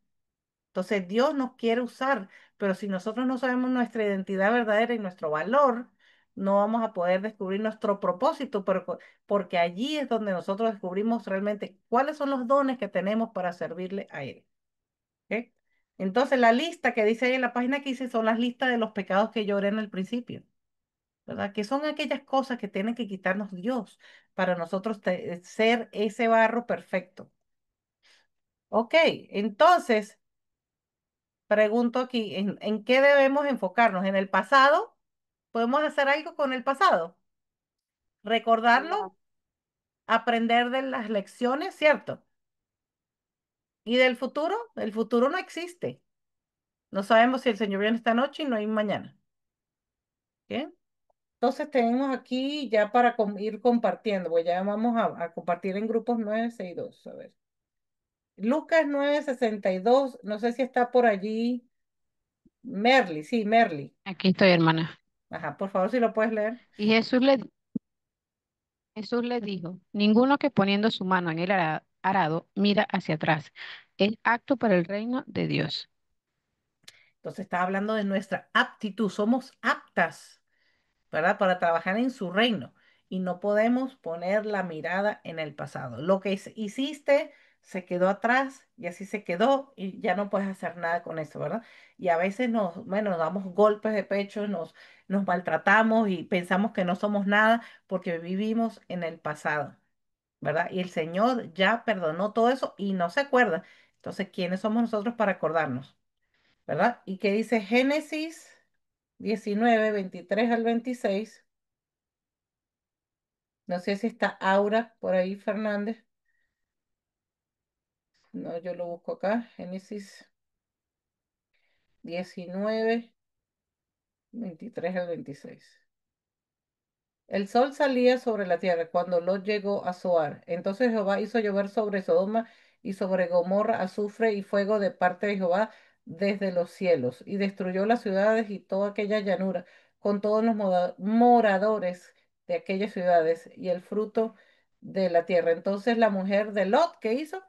Entonces Dios nos quiere usar, pero si nosotros no sabemos nuestra identidad verdadera y nuestro valor, no vamos a poder descubrir nuestro propósito, porque allí es donde nosotros descubrimos realmente cuáles son los dones que tenemos para servirle a Él. ¿Ok? Entonces, la lista que dice ahí en la página que hice son las listas de los pecados que yo oré en el principio, ¿verdad? Que son aquellas cosas que tiene que quitarnos Dios para nosotros ser ese barro perfecto. Ok, entonces, pregunto aquí, ¿en qué debemos enfocarnos? ¿En el pasado? ¿Podemos hacer algo con el pasado? ¿Recordarlo?
No.
¿Aprender de las lecciones? ¿Cierto? ¿Y del futuro? El futuro no existe. No sabemos si el Señor viene esta noche y no hay mañana. ¿Ok? Entonces tenemos aquí ya para ir compartiendo, pues ya vamos a compartir en grupos 962. A ver. Lucas 962, no sé si está por allí. Merly, sí, Merly.
Aquí estoy, hermana.
Ajá, por favor, si lo puedes leer.
Y Jesús le dijo, ninguno que poniendo su mano en el arado mira hacia atrás. Es apto para el reino de Dios.
Entonces está hablando de nuestra aptitud, somos aptas, ¿verdad? Para trabajar en su reino y no podemos poner la mirada en el pasado. Lo que hiciste se quedó atrás y así se quedó y ya no puedes hacer nada con eso, ¿verdad? Y a veces bueno, nos damos golpes de pecho, nos maltratamos y pensamos que no somos nada porque vivimos en el pasado, ¿verdad? Y el Señor ya perdonó todo eso y no se acuerda. Entonces, ¿quiénes somos nosotros para acordarnos? ¿Verdad? Y que dice Génesis 19 23 al 26. No sé si está Aura por ahí, Fernández. No, yo lo busco acá. Génesis 19 23 al 26. El sol salía sobre la tierra cuando Lot llegó a Zoar. Entonces Jehová hizo llover sobre Sodoma y sobre Gomorra azufre y fuego de parte de Jehová desde los cielos, y destruyó las ciudades y toda aquella llanura, con todos los moradores de aquellas ciudades y el fruto de la tierra. Entonces la mujer de Lot, ¿qué hizo?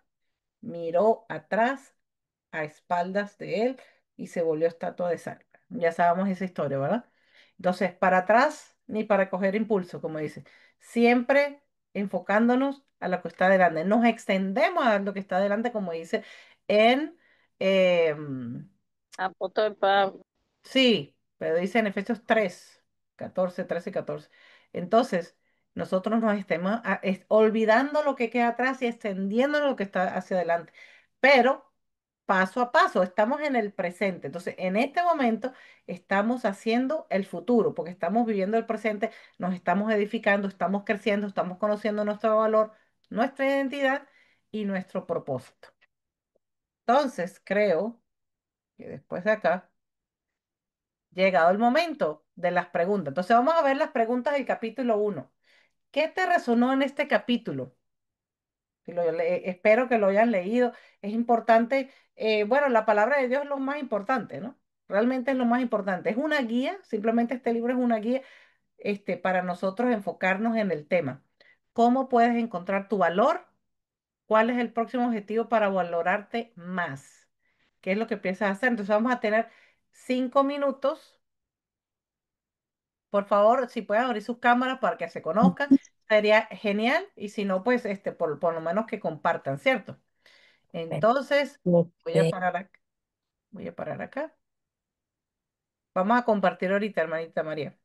Miró atrás, a espaldas de él, y se volvió estatua de sal. Ya sabemos esa historia, ¿verdad? Entonces, para atrás ni para coger impulso, como dice. Siempre enfocándonos a lo que está delante. Nos extendemos a lo que está delante, como dice en... em,
Apóstol Pablo.
sí, pero dice en Efesios 3, 14, 13 y 14. Entonces, nosotros nos estemos olvidando lo que queda atrás y extendiendo lo que está hacia adelante. Pero paso a paso, estamos en el presente. Entonces, en este momento estamos haciendo el futuro, porque estamos viviendo el presente, nos estamos edificando, estamos creciendo, estamos conociendo nuestro valor, nuestra identidad y nuestro propósito. Entonces, creo que después de acá, llegado el momento de las preguntas. Entonces, vamos a ver las preguntas del capítulo 1. ¿Qué te resonó en este capítulo? Espero que lo hayan leído. Es importante, bueno, la palabra de Dios es lo más importante, ¿no? Realmente es lo más importante. Es una guía, simplemente este libro es una guía, para nosotros enfocarnos en el tema. ¿Cómo puedes encontrar tu valor? ¿Cuál es el próximo objetivo para valorarte más? ¿Qué es lo que piensas hacer? Entonces vamos a tener 5 minutos. Por favor, si pueden abrir sus cámaras para que se conozcan, sería genial. Y si no, pues por lo menos que compartan, ¿cierto? Entonces, voy a
Ok.
parar acá. Voy a parar acá. Vamos a compartir ahorita, hermanita María.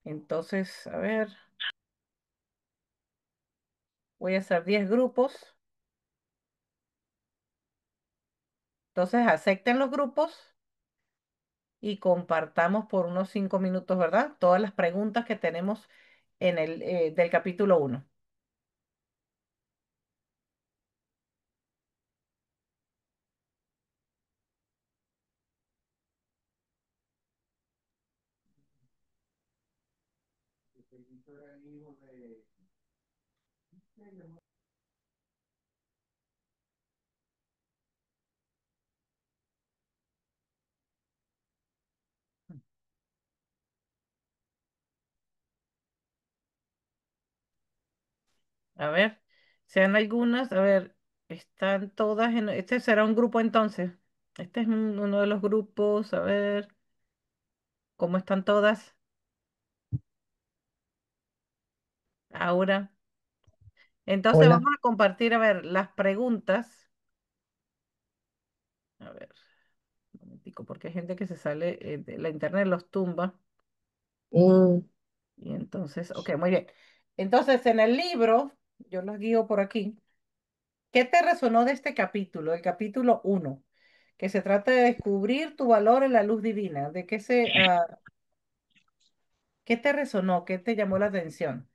Entonces, a ver, voy a hacer 10 grupos. Entonces, acepten los grupos y compartamos por unos 5 minutos, ¿verdad? Todas las preguntas que tenemos en el del capítulo 1. A ver, sean algunas, a ver, están todas en, este será un grupo entonces. Este es uno de los grupos, a ver, ¿cómo están todas? Ahora. Entonces
Hola.
vamos a compartir, a ver, las preguntas. A ver, un momentico, porque hay gente que se sale, de la internet los tumba.
Mm,
Y entonces, ok, muy bien. Entonces, en el libro, yo los guío por aquí. ¿Qué te resonó de este capítulo, el capítulo 1, que se trata de descubrir tu valor en la luz divina? ¿De qué te resonó? ¿Qué te llamó la atención?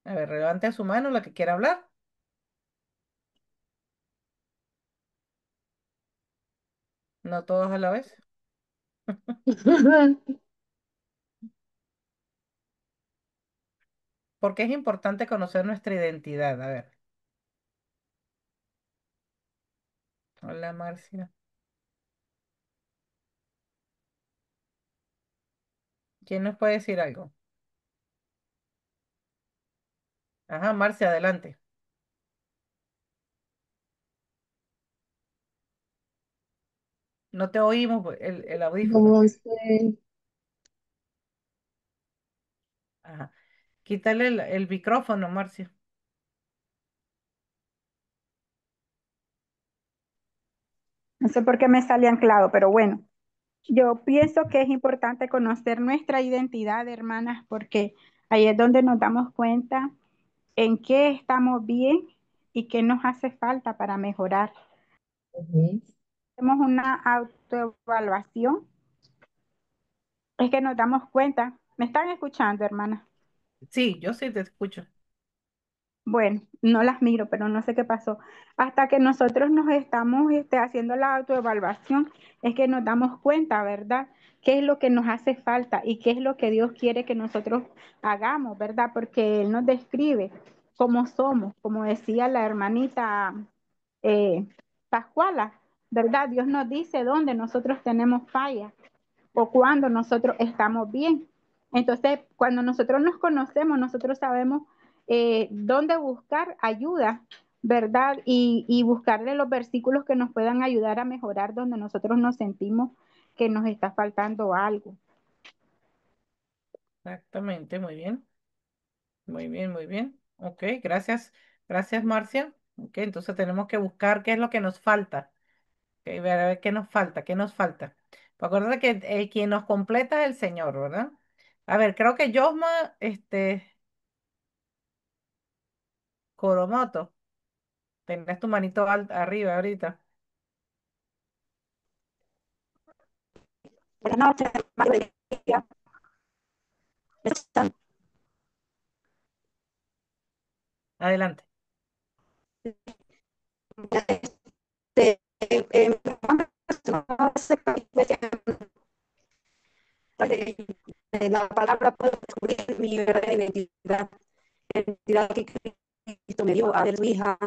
A ver, levante su mano la que quiera hablar. No todos a la vez. Porque es importante conocer nuestra identidad. A ver. Hola, Marcia. ¿Quién nos puede decir algo? Ajá, Marcia, adelante. No te oímos, pues, el audífono.
no sé.
Ajá. Quítale el micrófono, Marcia.
No sé por qué me sale anclado, pero bueno, yo pienso que es importante conocer nuestra identidad, hermanas, porque ahí es donde nos damos cuenta en qué estamos bien y qué nos hace falta para mejorar.
Ujú.
Hacemos una autoevaluación, es que nos damos cuenta. ¿Me están escuchando, hermanas?
Sí, yo sí te escucho.
Bueno, no las miro, pero no sé qué pasó. Hasta que nosotros nos estamos haciendo la autoevaluación, es que nos damos cuenta, ¿verdad? ¿Qué es lo que nos hace falta y qué es lo que Dios quiere que nosotros hagamos, ¿verdad? Porque Él nos describe cómo somos, como decía la hermanita eh, Pascuala, ¿verdad? Dios nos dice dónde nosotros tenemos fallas o cuando nosotros estamos bien. Entonces, cuando nosotros nos conocemos, nosotros sabemos dónde buscar ayuda ¿verdad? Y buscarle los versículos que nos puedan ayudar a mejorar donde nosotros nos sentimos que nos está faltando algo.
Exactamente, muy bien. Muy bien, muy bien. Ok, gracias. Gracias, Marcia. Ok, entonces tenemos que buscar qué es lo que nos falta. Ok, ver a ver qué nos falta, qué nos falta. Pues acuérdate que quien nos completa es el Señor, ¿verdad? A ver, creo que Yosma, Coromoto, tendrás tu manito arriba ahorita.
Buenas noches, María.
Adelante.
La palabra puedo descubrir mi verdadera identidad, la identidad que Cristo me dio a ver su hija.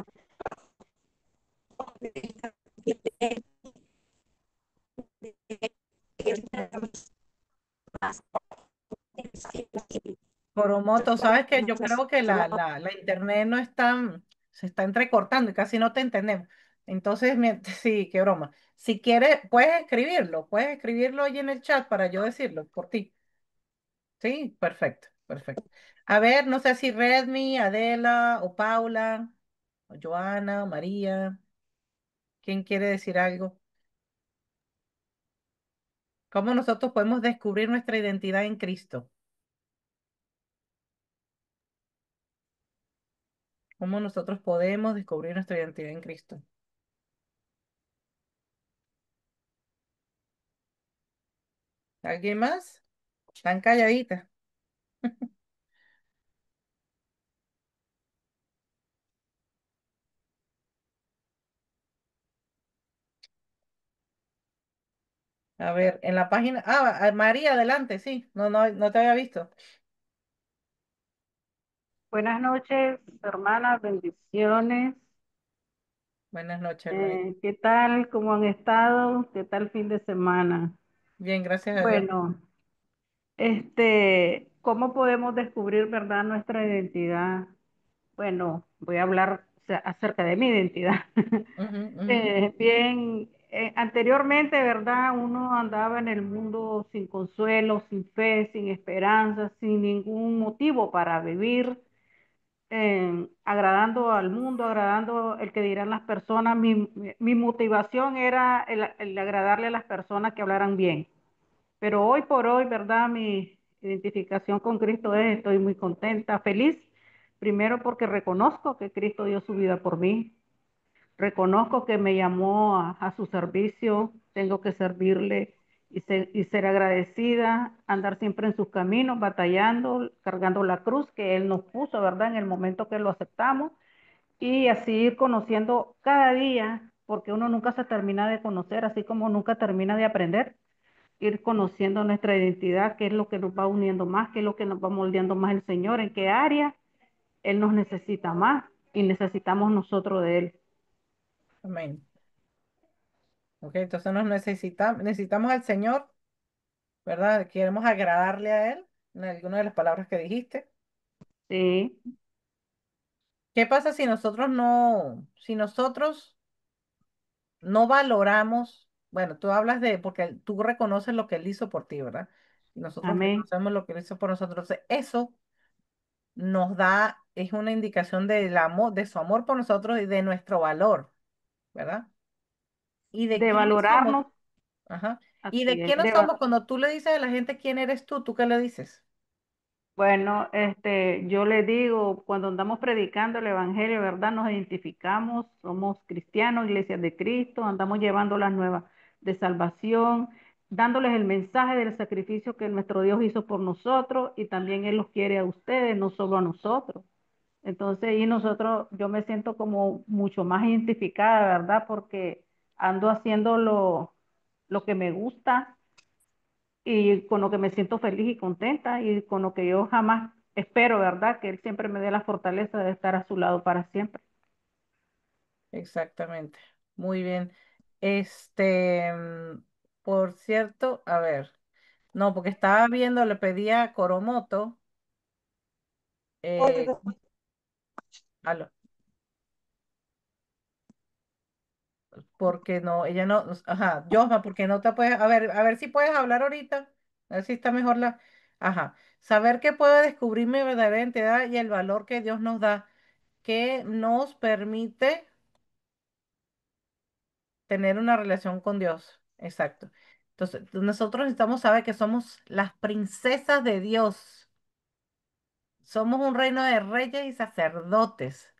Coromoto, sabes que yo creo que la internet no está, se está entrecortando y casi no te entendemos. Entonces, sí, qué broma. Si quieres, puedes escribirlo ahí en el chat para yo decirlo por ti. Sí, perfecto, perfecto. A ver, no sé si Redmi, Adela o Paula, o Joana, o María, ¿quién quiere decir algo? ¿Cómo nosotros podemos descubrir nuestra identidad en Cristo? ¿Cómo nosotros podemos descubrir nuestra identidad en Cristo? ¿Alguien más? Están calladitas. A ver, en la página. María, adelante, sí. No, no, no te había visto.
Buenas noches, hermanas, bendiciones.
Buenas noches, hermanita.
¿Qué tal? ¿Cómo han estado? ¿Qué tal fin de semana?
Bien, gracias a Dios.
Bueno, ¿cómo podemos descubrir, verdad, nuestra identidad? Bueno, voy a hablar acerca de mi identidad.
Ujú, ujú.
Anteriormente, ¿verdad? Uno andaba en el mundo sin consuelo, sin fe, sin esperanza, sin ningún motivo para vivir, agradando al mundo, agradando el que dirán las personas. Mi motivación era el agradarle a las personas que hablaran bien. Pero hoy por hoy, ¿verdad? Mi identificación con Cristo es, estoy muy contenta, feliz, primero porque reconozco que Cristo dio su vida por mí, reconozco que me llamó a su servicio, tengo que servirle y ser agradecida, andar siempre en sus caminos, batallando, cargando la cruz que Él nos puso, ¿verdad? En el momento que lo aceptamos y así ir conociendo cada día, porque uno nunca se termina de conocer, así como nunca termina de aprender, ir conociendo nuestra identidad, qué es lo que nos va uniendo más, qué es lo que nos va moldeando más el Señor, en qué área Él nos necesita más y necesitamos nosotros de Él.
Amén. Ok, entonces necesitamos al Señor, ¿verdad? Queremos agradarle a Él en alguna de las palabras que dijiste.
Sí,
¿Qué pasa si nosotros no valoramos, bueno, tú hablas de, porque tú reconoces lo que Él hizo por ti, ¿verdad? Y nosotros
amén.
reconocemos lo que Él hizo por nosotros. Entonces, eso nos da, es una indicación del amor, de su amor por nosotros y de nuestro valor, ¿verdad? Y de
De
quiénes somos.
valorarnos,
Ajá. Y
así
de
es.
quiénes somos cuando tú le dices a la gente quién eres tú qué le dices.
Bueno, yo le digo, cuando andamos predicando el Evangelio, ¿verdad? Nos identificamos, somos cristianos, iglesias de Cristo, andamos llevando las nuevas de salvación, dándoles el mensaje del sacrificio que nuestro Dios hizo por nosotros y también Él los quiere a ustedes, no solo a nosotros. Entonces, y nosotros, yo me siento como mucho más identificada, ¿verdad? Porque ando haciendo lo que me gusta y con lo que me siento feliz y contenta y con lo que yo jamás espero, ¿verdad? Que Él siempre me dé la fortaleza de estar a su lado para siempre.
Exactamente. Muy bien. Este, por cierto, a ver, no, porque estaba viendo, le pedí a Coromoto,
Oye,
eh, aló. porque no, ella no, ajá, Yosma, porque no te puedes, a ver si puedes hablar ahorita, a ver si está mejor ajá, saber que puede descubrir mi verdadera identidad y el valor que Dios nos da, que nos permite tener una relación con Dios, exacto. Entonces, nosotros necesitamos saber que somos las princesas de Dios, somos un reino de reyes y sacerdotes,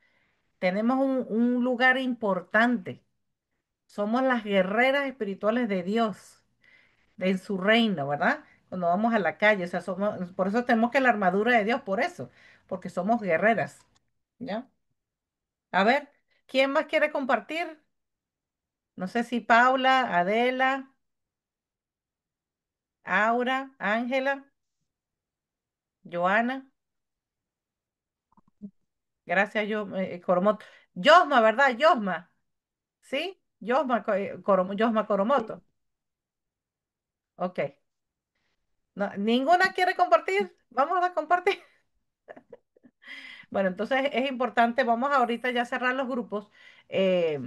tenemos un lugar importante, somos las guerreras espirituales de Dios. En su reino, ¿verdad? Cuando vamos a la calle, o sea, somos, por eso tenemos que la armadura de Dios, por eso, porque somos guerreras, ¿ya? A ver, ¿quién más quiere compartir? No sé si Paula, Adela, Aura, Ángela, Joana, gracias, yo, Coromoto. Yosma, ¿verdad? Yosma, ¿sí? Yosma, Yosma Coromoto. Ok. No, ¿ninguna quiere compartir? Vamos a compartir. Bueno, entonces es importante, vamos ahorita ya a cerrar los grupos. eh,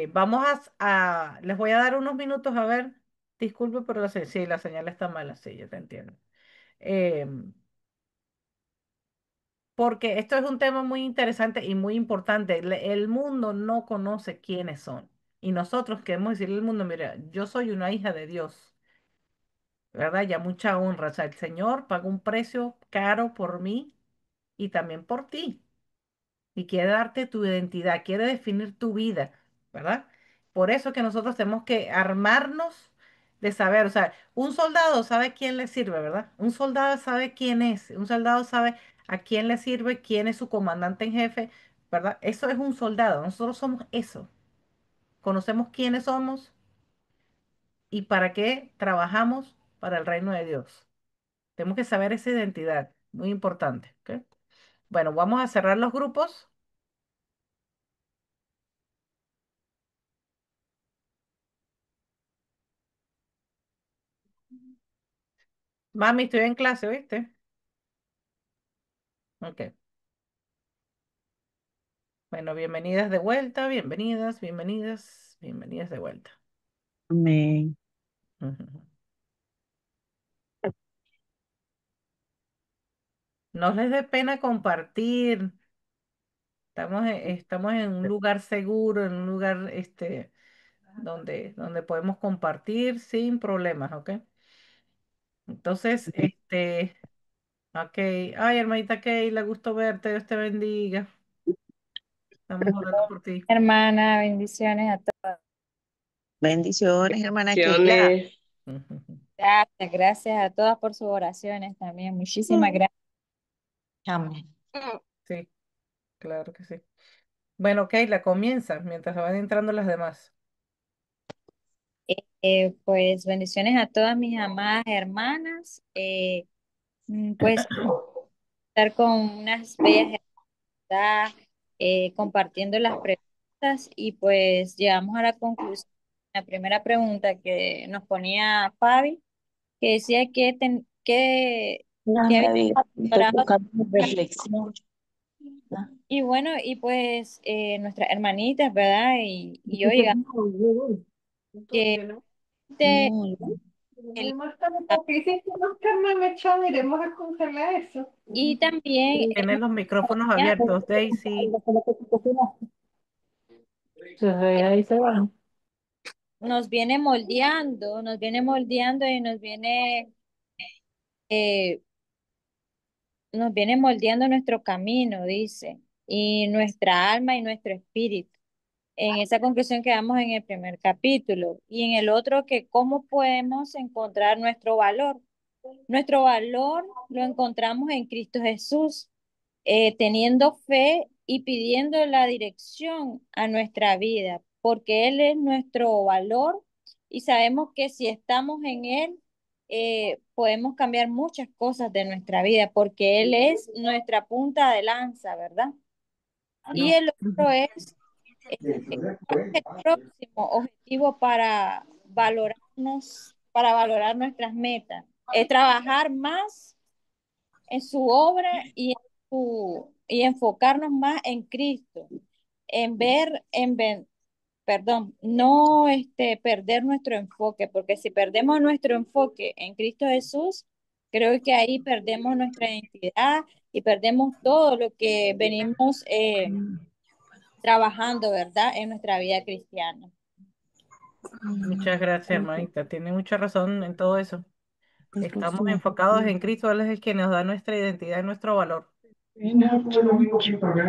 vamos les voy a dar unos minutos a ver. Disculpe, pero sí, la señal está mala, sí, yo te entiendo. Eh, Porque esto es un tema muy interesante y muy importante. El mundo no conoce quiénes son. Y nosotros queremos decirle al mundo, mira, yo soy una hija de Dios, ¿verdad? Ya mucha honra. O sea, el Señor pagó un precio caro por mí y también por ti. Y quiere darte tu identidad, quiere definir tu vida, ¿verdad? Por eso que nosotros tenemos que armarnos de saber, o sea, un soldado sabe quién le sirve, ¿verdad? Un soldado sabe quién es, un soldado sabe a quién le sirve, quién es su comandante en jefe, ¿verdad? Eso es un soldado, nosotros somos eso, conocemos quiénes somos y para qué trabajamos para el reino de Dios. Tenemos que saber esa identidad, muy importante, ¿ok? Bueno, vamos a cerrar los grupos. Mami, estoy en clase, ¿viste? Ok. Bueno, bienvenidas de vuelta, bienvenidas, bienvenidas, bienvenidas de vuelta.
Amén.
Ujú. No les dé pena compartir. Estamos en un lugar seguro, en un lugar donde podemos compartir sin problemas, ¿ok? Entonces, ok. Ay, hermanita Keila, gusto verte, Dios te bendiga. Estamos orando por ti.
Hermana, bendiciones a todos.
Bendiciones, hermana Keila.
Bendiciones.
Ujú.
Gracias, gracias a todas por sus oraciones también. Muchísimas gracias.
Amén.
Sí, claro que sí. Bueno, Keila, comienza mientras van entrando las demás.
Pues bendiciones a todas mis amadas hermanas. Pues estar con unas bellas hermanas, compartiendo las preguntas y pues llegamos a la conclusión. La primera pregunta que nos ponía Fabi, que decía que había
Navidad,
orado.
tocando reflexión.
Y bueno, y pues nuestras hermanitas, ¿verdad? Y yo llegamos que este, el- y también
Tienen los micrófonos abiertos, Daisy.
Ahí se van.
nos viene moldeando y eh, nos viene moldeando nuestro camino, dice, y nuestra alma y nuestro espíritu. En esa conclusión quedamos en el primer capítulo y en el otro que cómo podemos encontrar nuestro valor. Nuestro valor lo encontramos en Cristo Jesús, teniendo fe y pidiendo la dirección a nuestra vida, porque Él es nuestro valor y sabemos que si estamos en Él, podemos cambiar muchas cosas de nuestra vida, porque Él es nuestra punta de lanza, ¿verdad? Y el otro es ¿cuál es el próximo objetivo para valorar nuestras metas? Es trabajar más en su obra y enfocarnos más en Cristo, en ver, perdón, no perder nuestro enfoque, porque si perdemos nuestro enfoque en Cristo Jesús, creo que ahí perdemos nuestra identidad y perdemos todo lo que venimos trabajando, ¿verdad? En nuestra vida cristiana.
Muchas gracias, hermanita. Tiene mucha razón en todo eso. Estamos enfocados en Cristo, Él es el que nos da nuestra identidad y nuestro valor.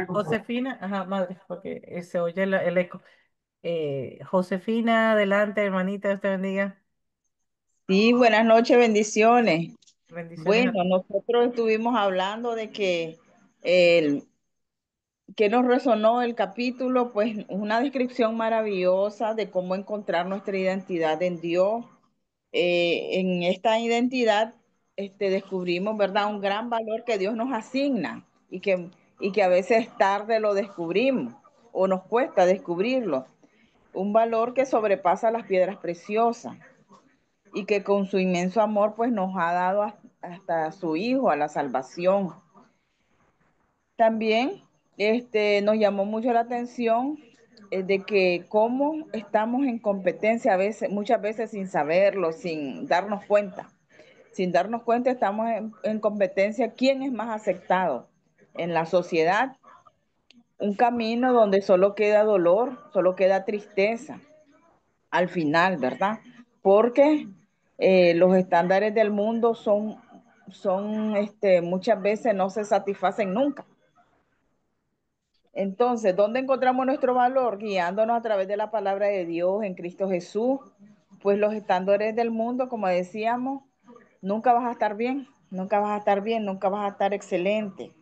Josefina, ajá, madre, porque se oye el eco. Josefina, adelante, hermanita, Dios te bendiga.
Sí, buenas noches, bendiciones.
Bendiciones a
Bueno,
ti.
nosotros estuvimos hablando de que nos resonó el capítulo, pues una descripción maravillosa de cómo encontrar nuestra identidad en Dios. En esta identidad descubrimos, ¿verdad? Un gran valor que Dios nos asigna y que a veces tarde lo descubrimos o nos cuesta descubrirlo. Un valor que sobrepasa las piedras preciosas y que con su inmenso amor pues nos ha dado hasta su Hijo a la salvación. También nos llamó mucho la atención de que cómo estamos en competencia a veces, muchas veces sin saberlo, sin darnos cuenta. Sin darnos cuenta estamos en competencia quién es más aceptado en la sociedad. Un camino donde solo queda dolor, solo queda tristeza al final, ¿verdad? Porque los estándares del mundo son muchas veces no se satisfacen nunca. Entonces, ¿dónde encontramos nuestro valor? Guiándonos a través de la palabra de Dios en Cristo Jesús. Pues los estándares del mundo, como decíamos, nunca vas a estar bien, nunca vas a estar bien, nunca vas a estar excelente.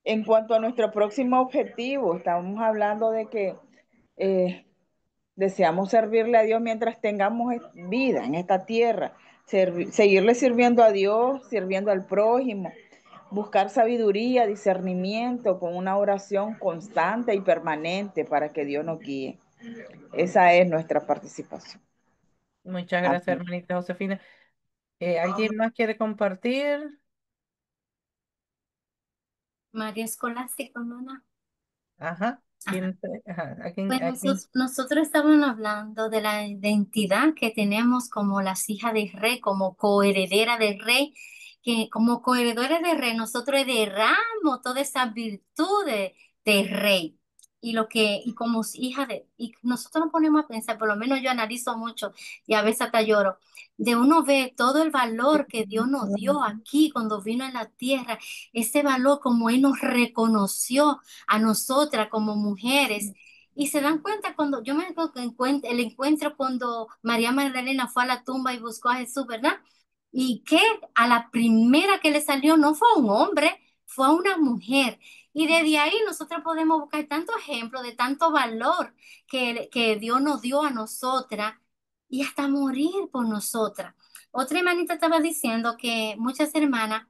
En cuanto a nuestro próximo objetivo, estamos hablando de que deseamos servirle a Dios mientras tengamos vida en esta tierra, seguirle sirviendo a Dios, sirviendo al prójimo, buscar sabiduría, discernimiento con una oración constante y permanente para que Dios nos guíe. Esa es nuestra participación.
Muchas gracias,
Amén.
hermanita Josefina. ¿Alguien más quiere compartir?
María Escolástica, hermana.
Ajá.
Ajá.
Ajá.
Bueno, nosotros estábamos hablando de la identidad que tenemos como las hijas del rey, como coheredera del rey, que como coheredores del rey nosotros heredamos todas esas virtudes del rey. Y como hija y nosotros nos ponemos a pensar, por lo menos yo analizo mucho y a veces hasta lloro, de uno ve todo el valor que Dios nos dio aquí cuando vino a la tierra, ese valor como Él nos reconoció a nosotras como mujeres. Y se dan cuenta cuando yo me encuentro el encuentro cuando María Magdalena fue a la tumba y buscó a Jesús, ¿verdad? Y que a la primera que le salió no fue a un hombre, fue a una mujer. Y desde ahí nosotros podemos buscar tanto ejemplo de tanto valor que Dios nos dio a nosotras y hasta morir por nosotras. Otra hermanita estaba diciendo que muchas hermanas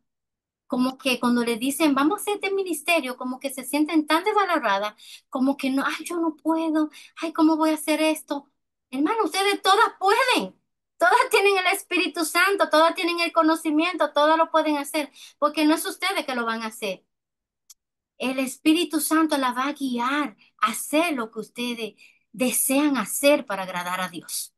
como que cuando le dicen, vamos a hacer este ministerio, como que se sienten tan desvaloradas, como que no, ay, yo no puedo, ay, ¿cómo voy a hacer esto? Hermano, ustedes todas pueden, todas tienen el Espíritu Santo, todas tienen el conocimiento, todas lo pueden hacer, porque no es ustedes que lo van a hacer. El Espíritu Santo la va a guiar a hacer lo que ustedes desean hacer para agradar a Dios.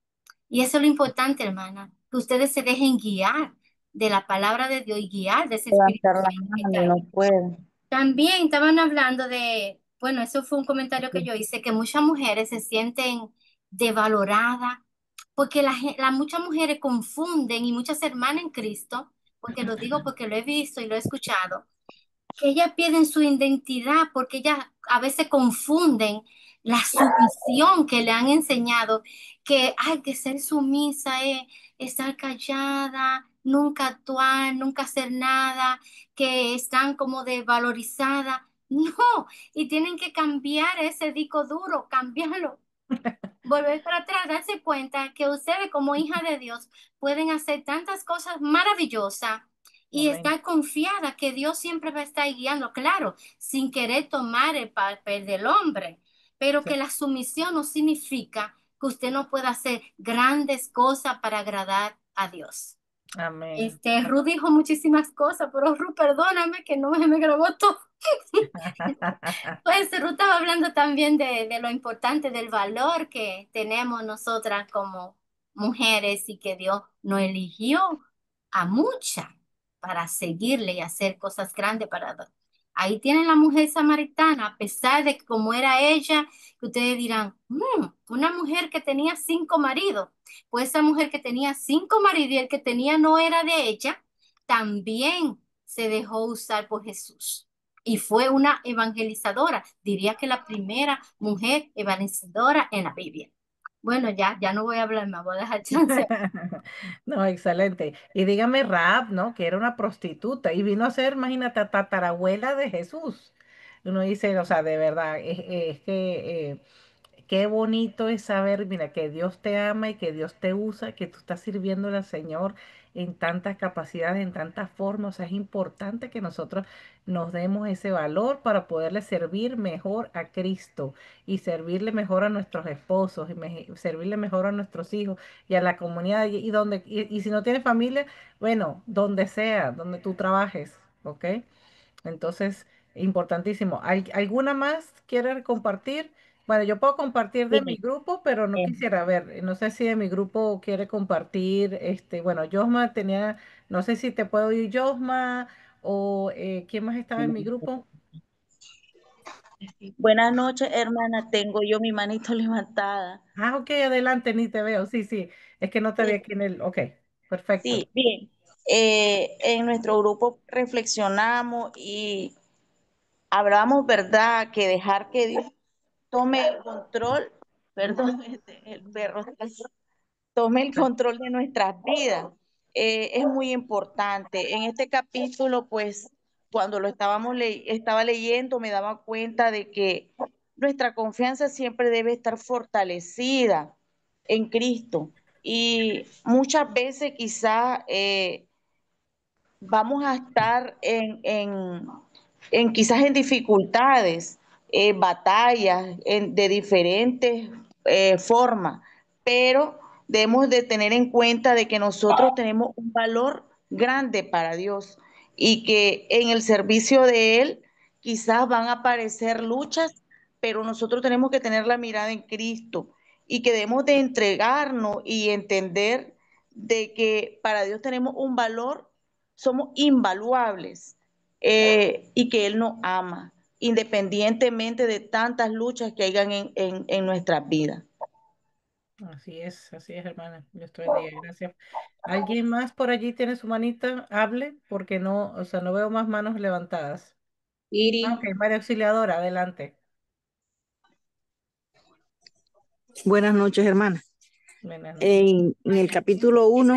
Y eso es lo importante, hermana, que ustedes se dejen guiar de la palabra de Dios y guiar de ese Espíritu
Levantar la
Santo que está
mano,
ahí.
no puedo.
También estaban hablando de, bueno, eso fue un comentario que yo hice, que muchas mujeres se sienten devaloradas, porque muchas mujeres confunden y muchas hermanas en Cristo, porque lo digo porque lo he visto y lo he escuchado, que ellas pierden su identidad porque ellas a veces confunden la sumisión que le han enseñado, que hay que ser sumisa, estar callada, nunca actuar, nunca hacer nada, que están como desvalorizadas. No, y tienen que cambiar ese disco duro, cambiarlo. Volver para atrás, darse cuenta que ustedes como hija de Dios pueden hacer tantas cosas maravillosas y
Amén.
estar confiada que Dios siempre va a estar guiando, claro, sin querer tomar el papel del hombre, pero
Sí.
que la sumisión no significa que usted no pueda hacer grandes cosas para agradar a Dios.
Amén.
Ruth dijo muchísimas cosas, pero Ruth, perdóname que no se me grabó todo. Pues Ruth estaba hablando también de lo importante, del valor que tenemos nosotras como mujeres y que Dios nos eligió a muchas para seguirle y hacer cosas grandes para Dios. Ahí tienen la mujer samaritana, a pesar de que como era ella, que ustedes dirán, una mujer que tenía 5 maridos, pues esa mujer que tenía 5 maridos y el que tenía no era de ella, también se dejó usar por Jesús y fue una evangelizadora, diría que la primera mujer evangelizadora en la Biblia. Bueno, ya no voy a hablar más, voy a dejar chance.
No, excelente. Y dígame Raab, ¿no? Que era una prostituta y vino a ser, imagínate, tatarabuela de Jesús. Uno dice, o sea, de verdad, es que qué bonito es saber, mira, que Dios te ama y que Dios te usa, que tú estás sirviéndole al Señor en tantas capacidades, en tantas formas. O sea, es importante que nosotros nos demos ese valor para poderle servir mejor a Cristo y servirle mejor a nuestros esposos y servirle mejor a nuestros hijos y a la comunidad y si no tienes familia, bueno, donde sea, donde tú trabajes, ¿ok? Entonces, importantísimo. ¿Alguna más quiere compartir? Bueno, yo puedo compartir de mi
Sí,
grupo, pero no
eh,
quisiera ver, no sé si de mi grupo quiere compartir, bueno, Josma tenía, no sé si te puedo ir Josma o ¿quién más estaba en mi grupo?
buenas noches, hermana. Tengo yo mi manito levantada.
Ah, ok, adelante, ni te veo, sí, sí, es que no te vi
Sí,
aquí ok, perfecto.
sí, bien. En nuestro grupo reflexionamos y hablamos, ¿verdad? Que dejar que Dios tome el control, perdón, el perro tome el control de nuestras vidas. Es muy importante. En este capítulo, pues, cuando lo estaba leyendo, me daba cuenta de que nuestra confianza siempre debe estar fortalecida en Cristo. Y muchas veces quizás vamos a estar en quizás en dificultades, batallas de diferentes formas, pero debemos de tener en cuenta de que nosotros tenemos un valor grande para Dios y que en el servicio de Él quizás van a aparecer luchas, pero nosotros tenemos que tener la mirada en Cristo y que debemos de entregarnos y entender de que para Dios tenemos un valor, somos invaluables, y que Él nos ama, independientemente de tantas luchas que hayan en nuestras vidas.
Así es, hermana. Yo estoy de gracias. ¿Alguien más por allí tiene su manita? Hable, porque no, o sea, no veo más manos levantadas. Ah, ok,
Iri.
María Auxiliadora, adelante.
Buenas noches, hermana.
Buenas noches.
En el capítulo 1,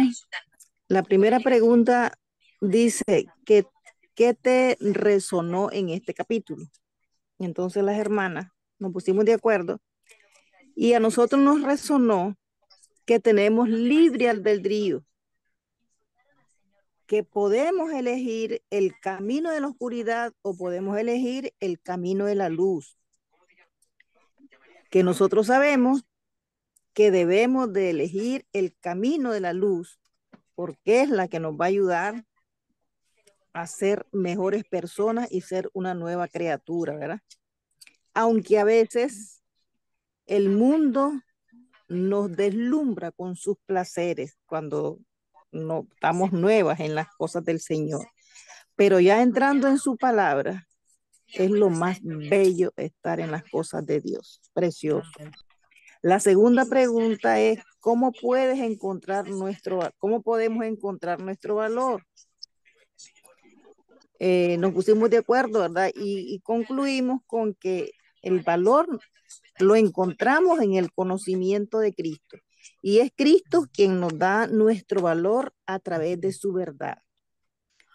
la primera pregunta dice ¿qué te resonó en este capítulo? Entonces las hermanas nos pusimos de acuerdo y a nosotros nos resonó que tenemos libre albedrío, que podemos elegir el camino de la oscuridad o podemos elegir el camino de la luz, que nosotros sabemos que debemos de elegir el camino de la luz porque es la que nos va a ayudar a ser mejores personas y ser una nueva criatura, ¿verdad? Aunque a veces el mundo nos deslumbra con sus placeres cuando no estamos nuevas en las cosas del Señor. Pero ya entrando en su palabra, es lo más bello estar en las cosas de Dios. Precioso.
Amén.
La segunda pregunta es, ¿cómo podemos encontrar nuestro valor? Nos pusimos de acuerdo, ¿verdad? Y concluimos con que el valor lo encontramos en el conocimiento de Cristo. Y es Cristo quien nos da nuestro valor a través de su verdad.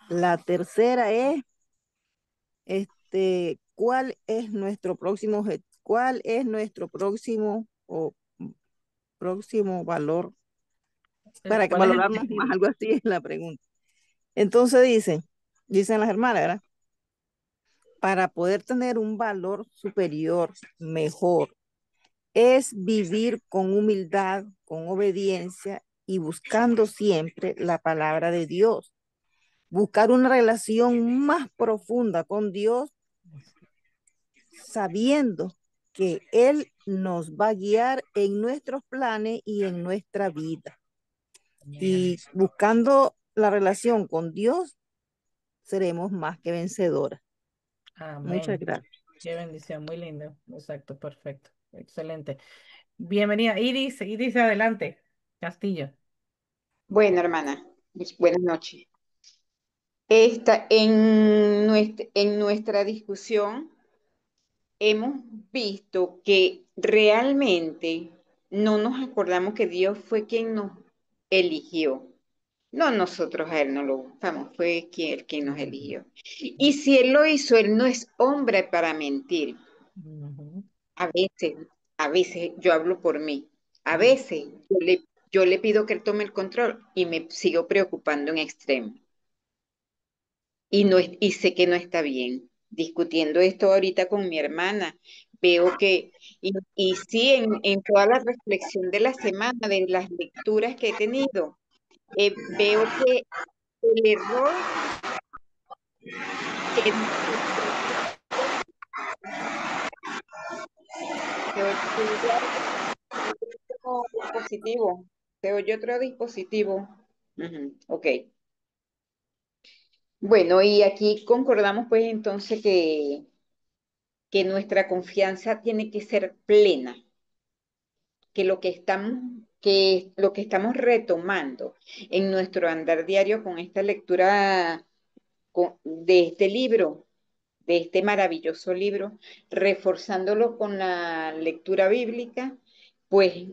La tercera es, ¿cuál es nuestro próximo valor para que
¿Cuál es el
valorarnos más?
objetivo?
Algo así es la pregunta. Entonces dicen las hermanas, ¿verdad? Para poder tener un valor superior, mejor, es vivir con humildad, con obediencia y buscando siempre la palabra de Dios. Buscar una relación más profunda con Dios, sabiendo que Él nos va a guiar en nuestros planes y en nuestra vida. Y buscando la relación con Dios, seremos más que vencedoras. Muchas
Amén.
gracias.
Qué bendición, muy lindo. Exacto, perfecto. Excelente. Bienvenida. Iris, adelante. Castillo.
Bueno, hermana, buenas noches. En nuestra discusión hemos visto que realmente no nos acordamos que Dios fue quien nos eligió. No nosotros a Él no lo buscamos, fue quien nos eligió. Y si Él lo hizo, Él no es hombre para mentir.
Ujú.
A veces, a veces yo hablo por mí. A veces yo le pido que Él tome el control y me sigo preocupando en extremo. Y sé que no está bien. Discutiendo esto ahorita con mi hermana, veo que, y sí, en toda la reflexión de la semana, de las lecturas que he tenido, veo que el error que se oye otro dispositivo, se oye otro dispositivo. Ujú, ok. Bueno, y aquí concordamos pues entonces que nuestra confianza tiene que ser plena, que lo que estamos retomando en nuestro andar diario con esta lectura de este libro, de este maravilloso libro, reforzándolo con la lectura bíblica, pues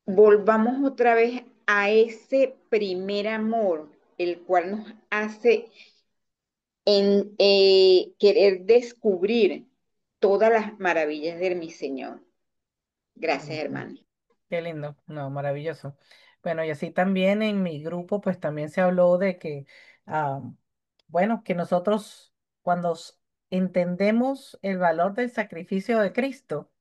volvamos otra vez a ese primer amor, el cual nos hace querer descubrir todas las maravillas de mi Señor. Gracias,
Ujú.
hermano.
Qué lindo, no, maravilloso. Bueno, y así también en mi grupo, pues también se habló de que, ah, bueno, que nosotros cuando entendemos el valor del sacrificio de Cristo,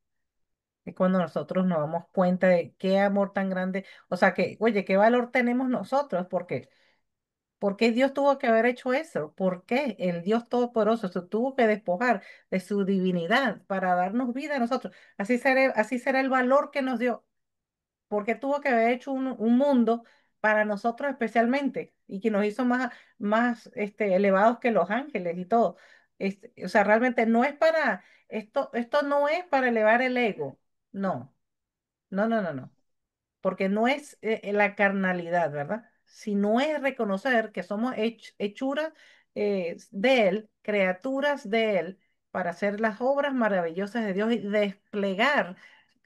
es cuando nosotros nos damos cuenta de qué amor tan grande, o sea, que, oye, qué valor tenemos nosotros, porque ¿por qué Dios tuvo que haber hecho eso? ¿Por qué el Dios Todopoderoso se tuvo que despojar de su divinidad para darnos vida a nosotros? Así será el valor que nos dio, porque tuvo que haber hecho un mundo para nosotros especialmente y que nos hizo más elevados que los ángeles y todo. O sea, realmente no es para, esto no es para elevar el ego, no, no. Porque no es la carnalidad, ¿verdad? Sino es reconocer que somos hechuras de Él, criaturas de Él, para hacer las obras maravillosas de Dios y desplegar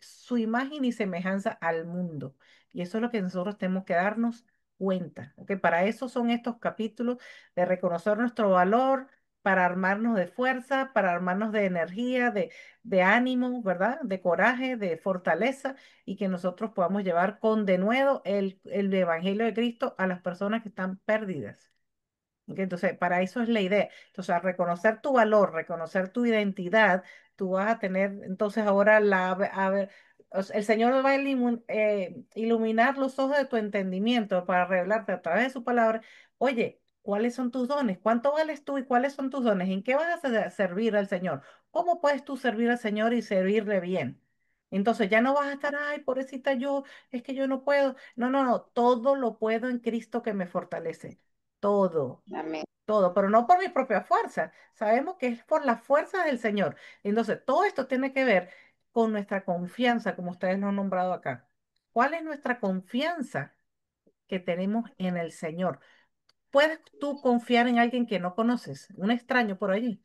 su imagen y semejanza al mundo. Y eso es lo que nosotros tenemos que darnos cuenta, ¿ok? Para eso son estos capítulos de reconocer nuestro valor, para armarnos de fuerza, para armarnos de energía, de ánimo, ¿verdad? De coraje, de fortaleza y que nosotros podamos llevar con denuedo el Evangelio de Cristo a las personas que están perdidas. ¿Ok? Entonces, para eso es la idea. Entonces, al reconocer tu valor, reconocer tu identidad, tú vas a tener, entonces ahora o sea, el Señor va a iluminar los ojos de tu entendimiento para revelarte a través de su palabra, oye, ¿cuáles son tus dones? ¿Cuánto vales tú y cuáles son tus dones? ¿En qué vas a servir al Señor? ¿Cómo puedes tú servir al Señor y servirle bien? Entonces ya no vas a estar, ay, pobrecita yo, es que yo no puedo. No, todo lo puedo en Cristo que me fortalece. Todo
Amén.
todo, pero no por mi propia fuerza. Sabemos que es por la fuerza del Señor. Entonces, todo esto tiene que ver con nuestra confianza, como ustedes lo han nombrado acá. ¿Cuál es nuestra confianza que tenemos en el Señor? ¿Puedes tú confiar en alguien que no conoces, un extraño por allí?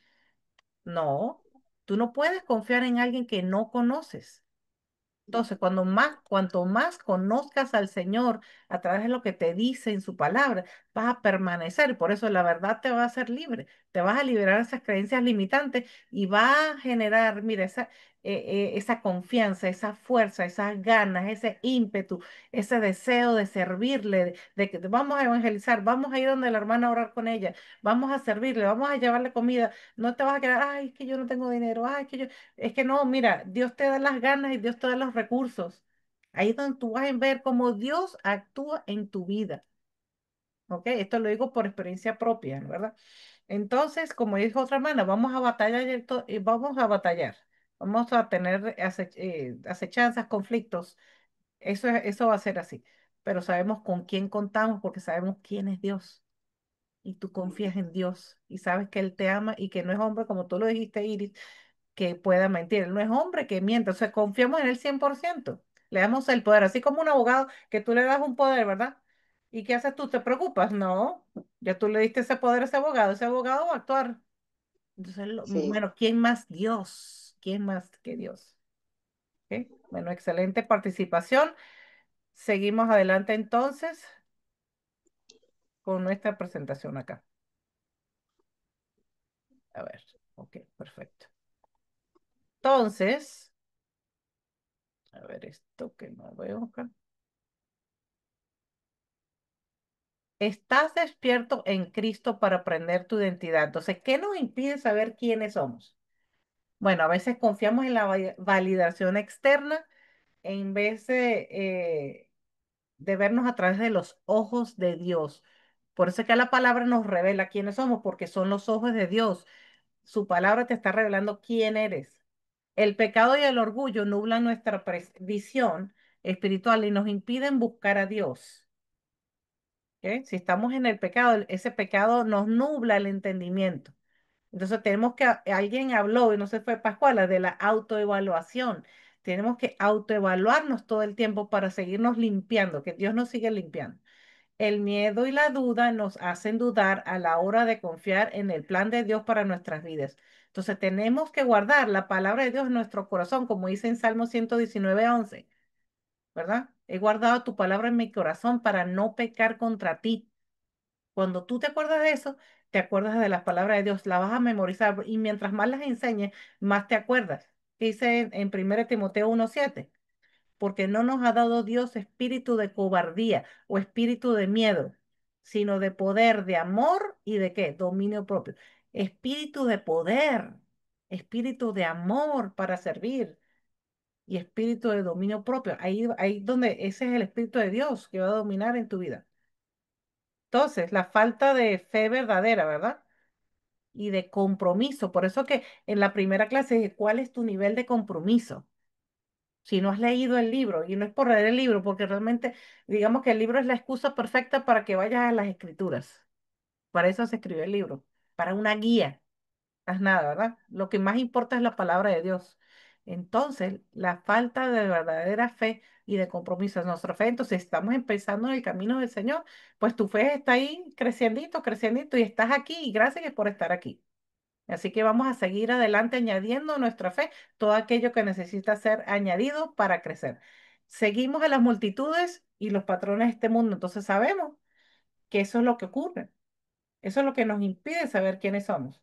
No, tú no puedes confiar en alguien que no conoces. Entonces, cuanto más conozcas al Señor a través de lo que te dice en su palabra, vas a permanecer. Por eso la verdad te va a hacer libre. Te vas a liberar de esas creencias limitantes y va a generar, mira, esa confianza, esa fuerza, esas ganas, ese ímpetu, ese deseo de servirle, de que vamos a evangelizar, vamos a ir donde la hermana a orar con ella, vamos a servirle, vamos a llevarle comida. No te vas a quedar, ay, es que yo no tengo dinero, ay, es que yo. Es que no, mira, Dios te da las ganas y Dios te da los recursos. Ahí es donde tú vas a ver cómo Dios actúa en tu vida. ¿Ok? Esto lo digo por experiencia propia, ¿no? ¿Verdad? Entonces, como dijo otra hermana, vamos a batallar, vamos a batallar. Vamos a tener acechanzas, conflictos. Eso va a ser así. Pero sabemos con quién contamos porque sabemos quién es Dios. Y tú confías en Dios y sabes que Él te ama y que no es hombre, como tú lo dijiste, Iris, que pueda mentir. Él no es hombre que mienta. O sea, confiamos en Él 100%. Le damos el poder, así como un abogado que tú le das un poder, ¿verdad? ¿Y qué haces tú? ¿Te preocupas? No, ya tú le diste ese poder a ese abogado va a actuar. Entonces,
Sí.
bueno, ¿quién más? Dios. ¿Quién más que Dios? ¿Ok? Bueno, excelente participación. Seguimos adelante entonces con nuestra presentación acá. A ver, ok, perfecto. Entonces, a ver esto que no veo acá. Estás despierto en Cristo para aprender tu identidad. Entonces, ¿qué nos impide saber quiénes somos? Bueno, a veces confiamos en la validación externa en vez de vernos a través de los ojos de Dios. Por eso es que la palabra nos revela quiénes somos, porque son los ojos de Dios. Su palabra te está revelando quién eres. El pecado y el orgullo nublan nuestra visión espiritual y nos impiden buscar a Dios. ¿Ok? Si estamos en el pecado, ese pecado nos nubla el entendimiento. Entonces tenemos que, alguien habló, y no sé, fue Pascuala, de la autoevaluación. Tenemos que autoevaluarnos todo el tiempo para seguirnos limpiando, que Dios nos sigue limpiando. El miedo y la duda nos hacen dudar a la hora de confiar en el plan de Dios para nuestras vidas. Entonces tenemos que guardar la palabra de Dios en nuestro corazón, como dice en Salmo 119:11, ¿verdad? He guardado tu palabra en mi corazón para no pecar contra ti. Cuando tú te acuerdas de eso, te acuerdas de las palabras de Dios, la vas a memorizar y mientras más las enseñes, más te acuerdas. Dice en 1 Timoteo 1:7, porque no nos ha dado Dios espíritu de cobardía o espíritu de miedo, sino de poder, de amor y de qué, dominio propio. Espíritu de poder, espíritu de amor para servir y espíritu de dominio propio. Ahí donde ese es el espíritu de Dios que va a dominar en tu vida. Entonces, la falta de fe verdadera, ¿verdad? Y de compromiso. Por eso que en la primera clase dije, ¿cuál es tu nivel de compromiso? Si no has leído el libro, y no es por leer el libro, porque realmente, digamos que el libro es la excusa perfecta para que vayas a las escrituras. Para eso se escribió el libro, para una guía. Más nada, ¿verdad? Lo que más importa es la palabra de Dios. Entonces, la falta de verdadera fe y de compromiso es nuestra fe. Entonces, estamos empezando en el camino del Señor, pues tu fe está ahí creciendito, creciendito, y estás aquí, y gracias por estar aquí. Así que vamos a seguir adelante añadiendo a nuestra fe todo aquello que necesita ser añadido para crecer. Seguimos a las multitudes y los patrones de este mundo, entonces sabemos que eso es lo que ocurre. Eso es lo que nos impide saber quiénes somos.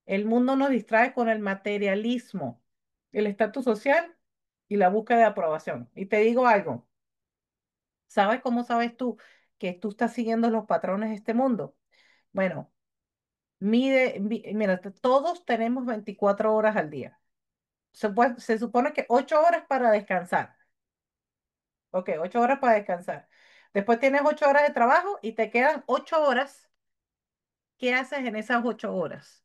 El mundo nos distrae con el materialismo, el estatus social y la búsqueda de aprobación. Y te digo algo, ¿sabes cómo sabes tú que tú estás siguiendo los patrones de este mundo? Bueno, mira, todos tenemos 24 horas al día. Se supone que 8 horas para descansar. Ok, 8 horas para descansar. Después tienes 8 horas de trabajo y te quedan 8 horas. ¿Qué haces en esas 8 horas?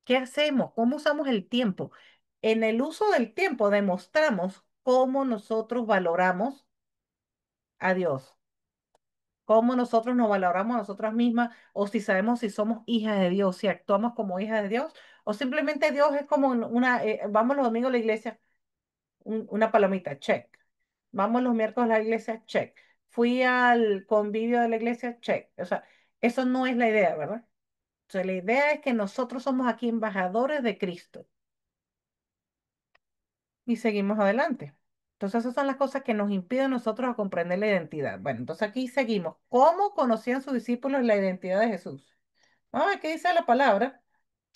¿Qué hacemos? ¿Cómo usamos el tiempo? En el uso del tiempo demostramos cómo nosotros valoramos a Dios, cómo nosotros nos valoramos a nosotras mismas, o si sabemos si somos hijas de Dios, si actuamos como hijas de Dios, o simplemente Dios es como vamos los domingos a la iglesia, una palomita, check. Vamos los miércoles a la iglesia, check. Fui al convivio de la iglesia, check. O sea, eso no es la idea, ¿verdad? O sea, la idea es que nosotros somos aquí embajadores de Cristo y seguimos adelante. Entonces, esas son las cosas que nos impiden a nosotros a comprender la identidad. Bueno, entonces aquí seguimos. ¿Cómo conocían sus discípulos la identidad de Jesús? Vamos a ver qué dice la palabra.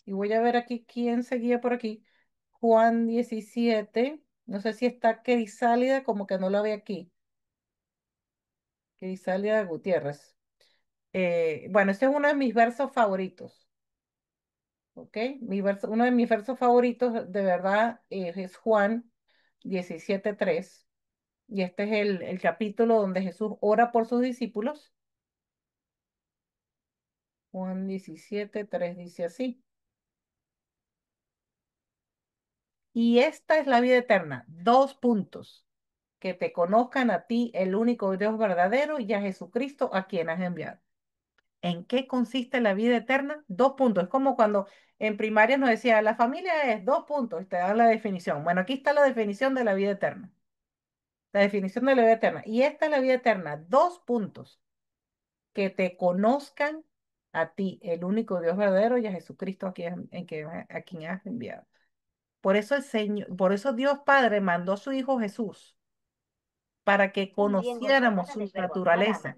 Y voy a ver aquí quién seguía por aquí. Juan 17. No sé si está Crisálida, como que no la ve aquí. Crisálida Gutiérrez. Bueno, este es uno de mis versos favoritos. ¿Ok? Uno de mis versos favoritos, de verdad, es Juan 17:3. Y este es el capítulo donde Jesús ora por sus discípulos. Juan 17:3 dice así. Y esta es la vida eterna. Dos puntos. Que te conozcan a ti, el único Dios verdadero, y a Jesucristo a quien has enviado. ¿En qué consiste la vida eterna? Dos puntos. Es como cuando en primaria nos decía, la familia es dos puntos, y te dan la definición. Bueno, aquí está la definición de la vida eterna. La definición de la vida eterna. Y esta es la vida eterna. Dos puntos. Que te conozcan a ti, el único Dios verdadero, y a Jesucristo a quien has enviado. Por eso el Señor, por eso Dios Padre mandó a su Hijo Jesús para que conociéramos su naturaleza.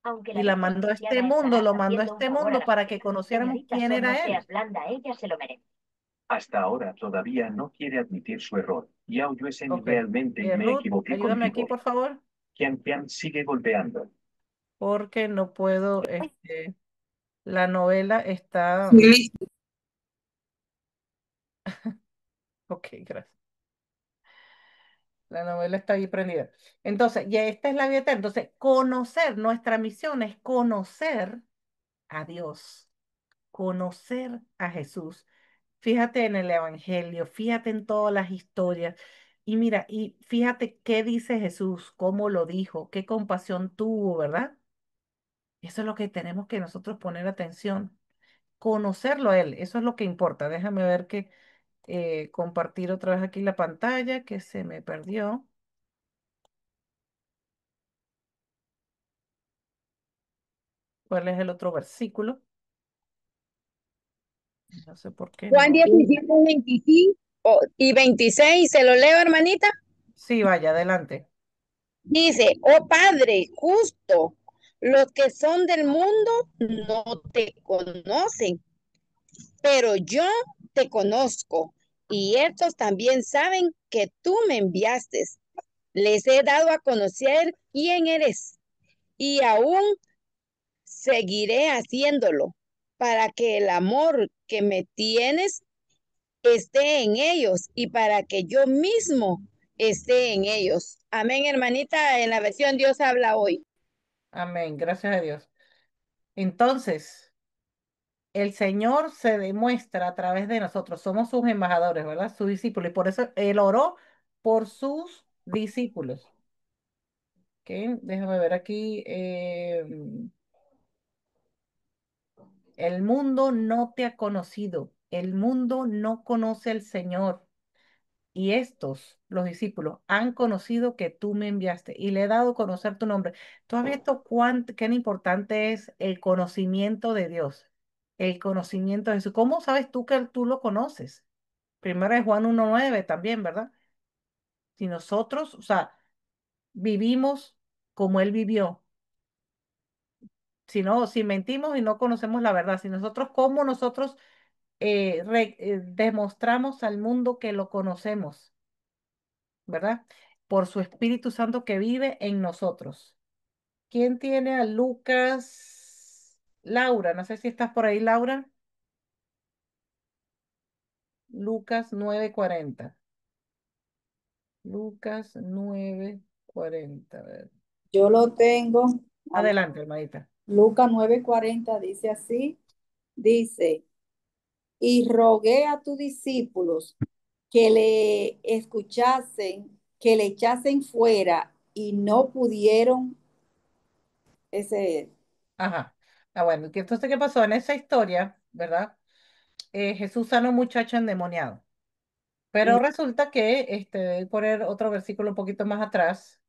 Aunque
Y
la
la mandó a este
desgraciada
mundo,
estará
lo mandó a
haciendo un
este
favor a
mundo
la
para que
sociedad.
conociéramos
Señorita
quién
Son, no
era
seas
Él.
blanda, ella se lo merece.
Hasta ahora todavía no quiere admitir su error. Yao Yuesen
Ok.
realmente me
Ruth,
equivoqué
ayúdame aquí,
contigo.
por favor,
Qian Pian sigue golpeando.
porque no puedo, la novela está,
Sí.
ok, gracias. La novela está ahí prendida. Entonces, ya esta es la vida eterna. Entonces, conocer, nuestra misión es conocer a Dios, conocer a Jesús. Fíjate en el Evangelio, fíjate en todas las historias. Y mira, y fíjate qué dice Jesús, cómo lo dijo, qué compasión tuvo, ¿verdad? Eso es lo que tenemos que nosotros poner atención, conocerlo a Él, eso es lo que importa. Déjame ver que compartir otra vez aquí la pantalla, que se me perdió. ¿Cuál es el otro versículo? No sé por qué
Juan
no.
17, 25 y 26, ¿se lo leo, hermanita?
Sí, vaya, adelante.
Dice, oh Padre justo, los que son del mundo no te conocen, pero yo te conozco y estos también saben que tú me enviaste. Les he dado a conocer quién eres y aún seguiré haciéndolo para que el amor que me tienes esté en ellos y para que yo mismo esté en ellos. Amén, hermanita, en la versión Dios habla hoy.
Amén, gracias a Dios. Entonces, el Señor se demuestra a través de nosotros, somos sus embajadores, ¿verdad? Sus discípulos, y por eso Él oró por sus discípulos. ¿Ok? Déjame ver aquí. El mundo no te ha conocido, el mundo no conoce al Señor. Y estos, los discípulos, han conocido que tú me enviaste y le he dado a conocer tu nombre. ¿Tú has visto qué importante es el conocimiento de Dios? El conocimiento de Jesús. ¿Cómo sabes tú que tú lo conoces? Primero es Juan 1:9 también, ¿verdad? Si nosotros, o sea, vivimos como Él vivió, si no, si mentimos y no conocemos la verdad, si nosotros, ¿cómo nosotros demostramos al mundo que lo conocemos? ¿Verdad? Por su Espíritu Santo que vive en nosotros. ¿Quién tiene a Lucas? Laura, no sé si estás por ahí, Laura. Lucas 9:40. Lucas 9:40. A ver.
Yo lo tengo.
Adelante, hermanita.
Lucas 9:40 dice así, dice, y rogué a tus discípulos que le escuchasen, que le echasen fuera y no pudieron. Ese es.
Ajá. Ah, bueno, entonces, ¿qué pasó? En esa historia, ¿verdad? Jesús sanó a un muchacho endemoniado. Pero resulta que, voy a poner otro versículo un poquito más atrás.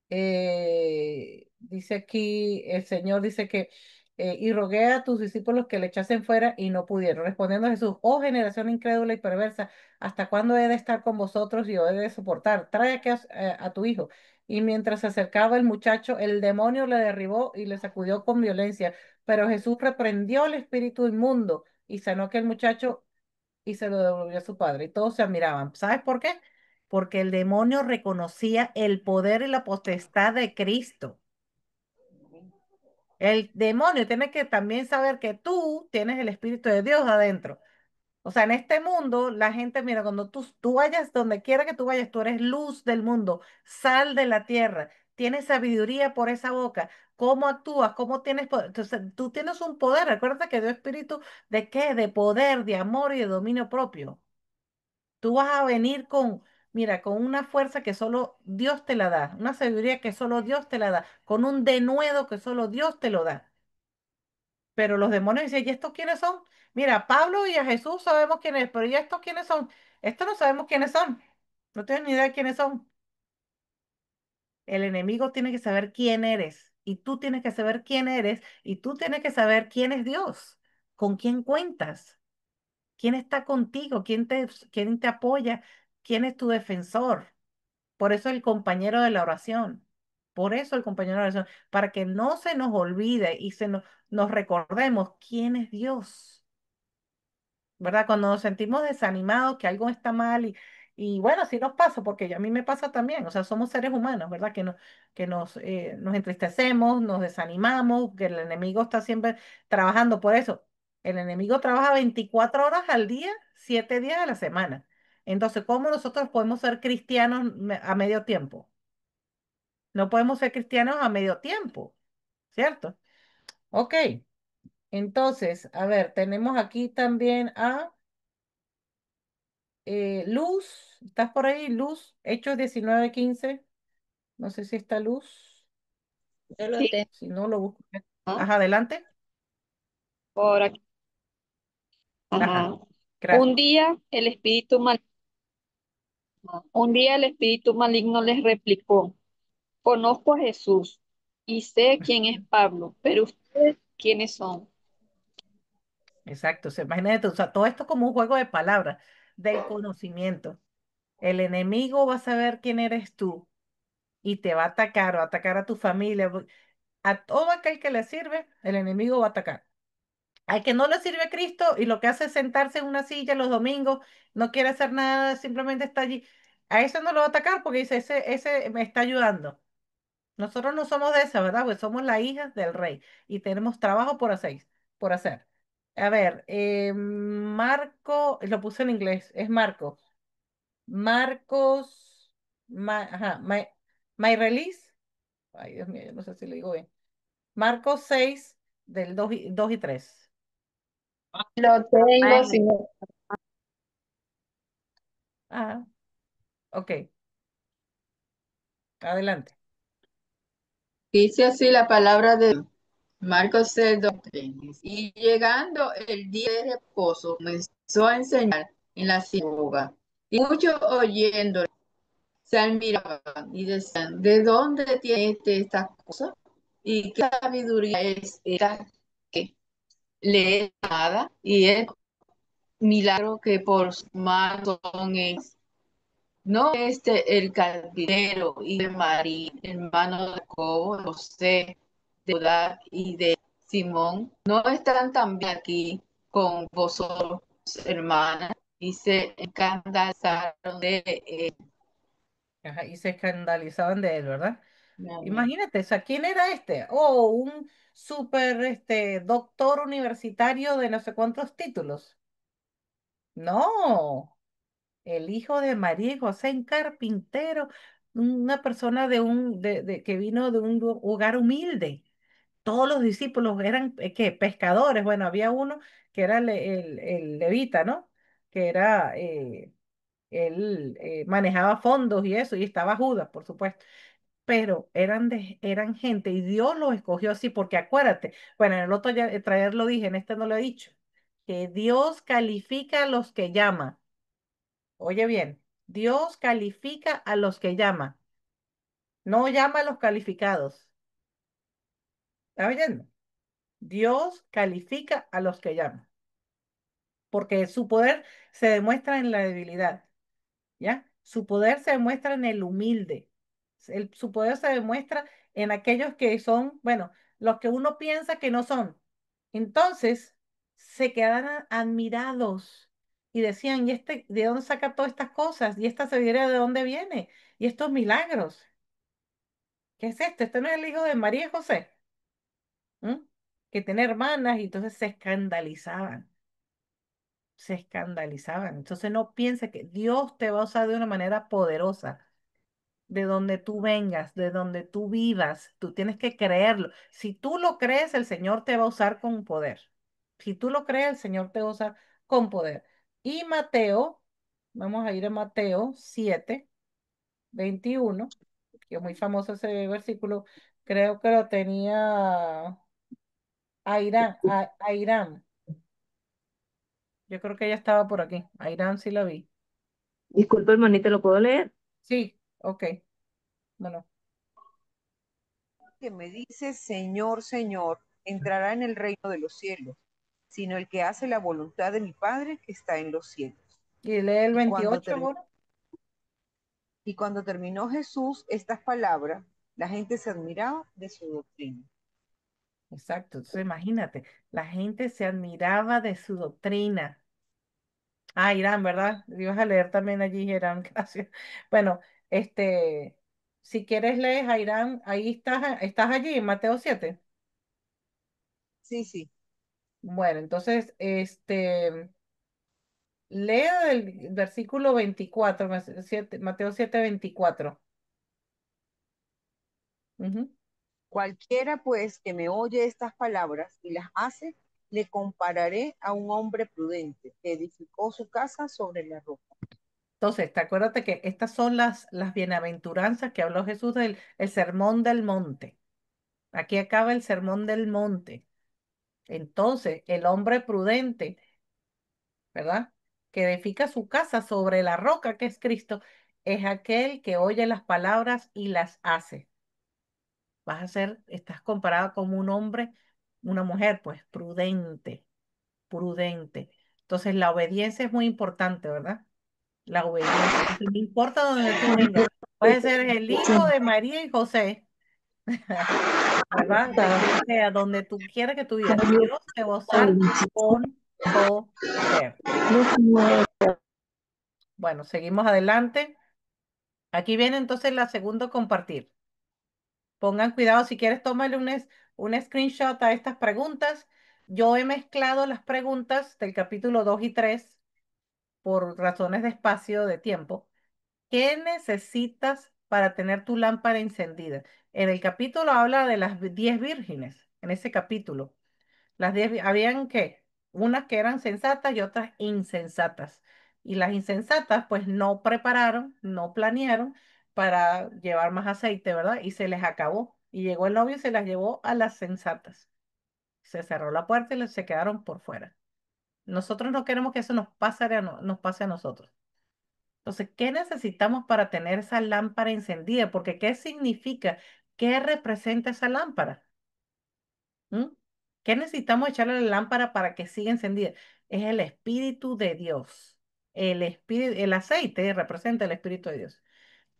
Dice aquí, el Señor dice que, y rogué a tus discípulos que le echasen fuera y no pudieron. Respondiendo a Jesús, oh generación incrédula y perversa, ¿hasta cuándo he de estar con vosotros y os he de soportar? Trae aquí a tu hijo. Y mientras se acercaba el muchacho, el demonio le derribó y le sacudió con violencia. Pero Jesús reprendió al espíritu inmundo y sanó a aquel muchacho y se lo devolvió a su padre. Y todos se admiraban. ¿Sabes por qué? Porque el demonio reconocía el poder y la potestad de Cristo. El demonio tiene que también saber que tú tienes el Espíritu de Dios adentro. O sea, en este mundo, la gente, mira, cuando tú vayas donde quiera que tú vayas, tú eres luz del mundo, sal de la tierra, tienes sabiduría por esa boca. ¿Cómo actúas? ¿Cómo tienes poder? Entonces, tú tienes un poder. Recuerda que dio espíritu de qué? De poder, de amor y de dominio propio. Tú vas a venir con, mira, con una fuerza que solo Dios te la da, una sabiduría que solo Dios te la da, con un denuedo que solo Dios te lo da. Pero los demonios dicen, ¿y estos quiénes son? Mira, a Pablo y a Jesús sabemos quién es, pero ¿y estos quiénes son? Estos no sabemos quiénes son. No tengo ni idea de quiénes son. El enemigo tiene que saber quién eres y tú tienes que saber quién eres y tú tienes que saber quién es Dios, con quién cuentas, quién está contigo, quién te apoya, quién es tu defensor. Por eso el compañero de la oración. Por eso el compañero de la oración, para que no se nos olvide y nos recordemos quién es Dios. ¿Verdad? Cuando nos sentimos desanimados, que algo está mal y bueno, sí nos pasa, porque a mí me pasa también, o sea, somos seres humanos, ¿verdad? Que nos entristecemos, nos desanimamos, que el enemigo está siempre trabajando por eso. El enemigo trabaja 24 horas al día, 7 días a la semana. Entonces, ¿cómo nosotros podemos ser cristianos a medio tiempo? No podemos ser cristianos a medio tiempo, ¿cierto? Ok, entonces, a ver, tenemos aquí también a... Luz, ¿estás por ahí? Luz, Hechos 19:15. No sé si está Luz.
Yo lo tengo
Si no, lo busco. Ajá, adelante.
por aquí.
Ajá,
Ajá.
gracias.
Un día el espíritu maligno les replicó, conozco a Jesús y sé quién es Pablo, pero ustedes, ¿quiénes son?
Exacto. O sea, imagínate, o sea, todo esto como un juego de palabras, del conocimiento. El enemigo va a saber quién eres tú y te va a atacar a tu familia. A todo aquel que le sirve, el enemigo va a atacar. Al que no le sirve a Cristo y lo que hace es sentarse en una silla los domingos, no quiere hacer nada, simplemente está allí. A eso no lo va a atacar porque dice, ese me está ayudando. Nosotros no somos de esa, ¿verdad? Pues somos las hijas del rey y tenemos trabajo por hacer. A ver, lo puse en inglés, es Marcos. Marcos, ajá, my release. Ay, Dios mío, yo no sé si lo digo bien. Marcos 6 del 2 y 3.
Lo tengo,
Amén.
señor.
Ah, ok, adelante.
Dice así la palabra de Marcos 6:23. Y llegando el día de reposo, comenzó a enseñar en la sinagoga. Y muchos oyéndole se admiraban y decían, ¿de dónde tiene estas cosas? ¿Y qué sabiduría es esta que le es dada? Y es milagro que por su mano son es. No el carpintero y de María, hermano de Jacobo, de José, de Judá y de Simón, no están también aquí con vosotros, hermanas, y se escandalizaron de él.
Ajá, y se escandalizaban de él, ¿verdad?
Amén.
Imagínate, o sea, ¿quién era este? Oh, un súper doctor universitario de no sé cuántos títulos. No, el hijo de María y José, un carpintero, una persona que vino de un lugar humilde. Todos los discípulos eran, ¿qué? Pescadores. Bueno, había uno que era el levita, ¿no? Que era, él manejaba fondos y eso, y estaba Judas, por supuesto. Pero eran gente y Dios los escogió así, porque acuérdate, bueno, en el otro ya, traer lo dije, en este no lo he dicho, que Dios califica a los que llama. Oye bien, Dios califica a los que llama, no llama a los calificados. ¿Estás oyendo? Dios califica a los que llama, porque su poder se demuestra en la debilidad. ¿Ya? Su poder se demuestra en el humilde. Su poder se demuestra en aquellos que son, bueno, los que uno piensa que no son. Entonces, se quedaron admirados y decían, ¿y de dónde saca todas estas cosas? ¿Y esta sabiduría de dónde viene? ¿Y estos milagros? ¿Qué es esto? ¿Este no es el hijo de María y José? ¿Mm? Que tiene hermanas y entonces se escandalizaban. se escandalizaban. Entonces no piense que Dios te va a usar de una manera poderosa. De donde tú vengas, de donde tú vivas, tú tienes que creerlo. Si tú lo crees, el Señor te va a usar con poder. Si tú lo crees, el Señor te va a usar con poder. Y Mateo, vamos a ir a Mateo 7:21, que es muy famoso ese versículo. Creo que lo tenía Airán, Airán. Yo creo que ella estaba por aquí. Airán sí la vi.
Disculpe, hermanita, ¿lo puedo leer?
Sí, ok. Bueno,
Que me dice Señor, Señor, entrará en el reino de los cielos, sino el que hace la voluntad de mi Padre que está en los cielos.
y lee el
Y cuando
28
terminó,
ahora.
y cuando terminó Jesús estas palabras, la gente se admiraba de su doctrina.
Exacto, entonces imagínate, la gente se admiraba de su doctrina. Ah, Irán, ¿verdad? Ibas a leer también allí, Irán, gracias. Bueno, este, si quieres lees a Irán, ahí estás allí en Mateo 7.
Sí, sí.
Bueno, entonces, lea el versículo 24, Mateo 7:24. Ujú.
Cualquiera pues que me oye estas palabras y las hace, le compararé a un hombre prudente que edificó su casa sobre la roca.
Entonces, te acuérdate que estas son las bienaventuranzas que habló Jesús del el sermón del monte. Aquí acaba el sermón del monte. Entonces, el hombre prudente, ¿verdad? Que edifica su casa sobre la roca que es Cristo, es aquel que oye las palabras y las hace. Vas a ser, estás comparado como un hombre, una mujer, pues prudente, prudente. Entonces, la obediencia es muy importante, ¿verdad? La obediencia. Entonces, no importa donde tú vengas, puedes ser el hijo de María y José, ¿verdad? De quien sea, donde tú quieras que tú vivas, Dios te va a usar con poder. Bueno, seguimos adelante. Aquí viene entonces la segunda compartir. Pongan cuidado, si quieres, tómale un screenshot a estas preguntas. Yo he mezclado las preguntas del capítulo 2 y 3 por razones de espacio, de tiempo. ¿Qué necesitas para tener tu lámpara encendida? En el capítulo habla de las 10 vírgenes, en ese capítulo. Las 10, habían que, unas que eran sensatas y otras insensatas. Y las insensatas, pues no prepararon, no planearon para llevar más aceite, ¿verdad? Y se les acabó. Y llegó el novio y se las llevó a las sensatas. Se cerró la puerta y se quedaron por fuera. Nosotros no queremos que eso nos pase a nosotros. Entonces, ¿qué necesitamos para tener esa lámpara encendida? Porque ¿qué significa? ¿Qué representa esa lámpara? ¿Mm? ¿Qué necesitamos echarle a la lámpara para que siga encendida? Es el Espíritu de Dios. El aceite representa el Espíritu de Dios.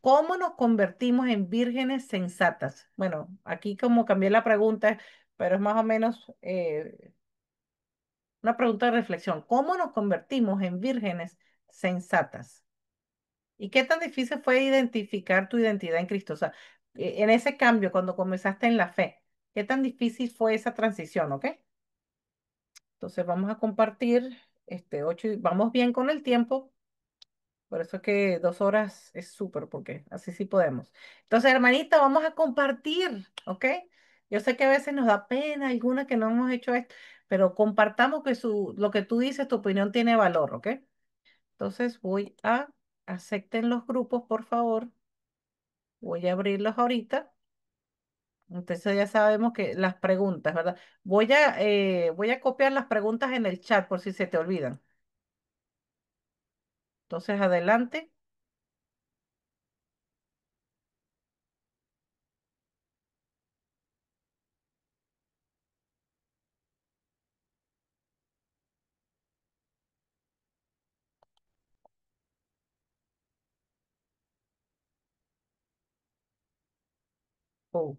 ¿Cómo nos convertimos en vírgenes sensatas? Bueno, aquí como cambié la pregunta, pero es más o menos una pregunta de reflexión. ¿Cómo nos convertimos en vírgenes sensatas? ¿Y qué tan difícil fue identificar tu identidad en Cristo? O sea, en ese cambio, cuando comenzaste en la fe, ¿qué tan difícil fue esa transición? ¿Ok? Entonces vamos a compartir vamos bien con el tiempo, por eso es que 2 horas es súper, porque así sí podemos. Entonces, hermanita, vamos a compartir, ¿ok? Yo sé que a veces nos da pena alguna que no hemos hecho esto, pero compartamos que lo que tú dices, tu opinión tiene valor, ¿ok? Entonces acepten los grupos, por favor. Voy a abrirlos ahorita. Entonces ya sabemos que las preguntas, ¿verdad? Voy a copiar las preguntas en el chat por si se te olvidan. Entonces, adelante. Oh,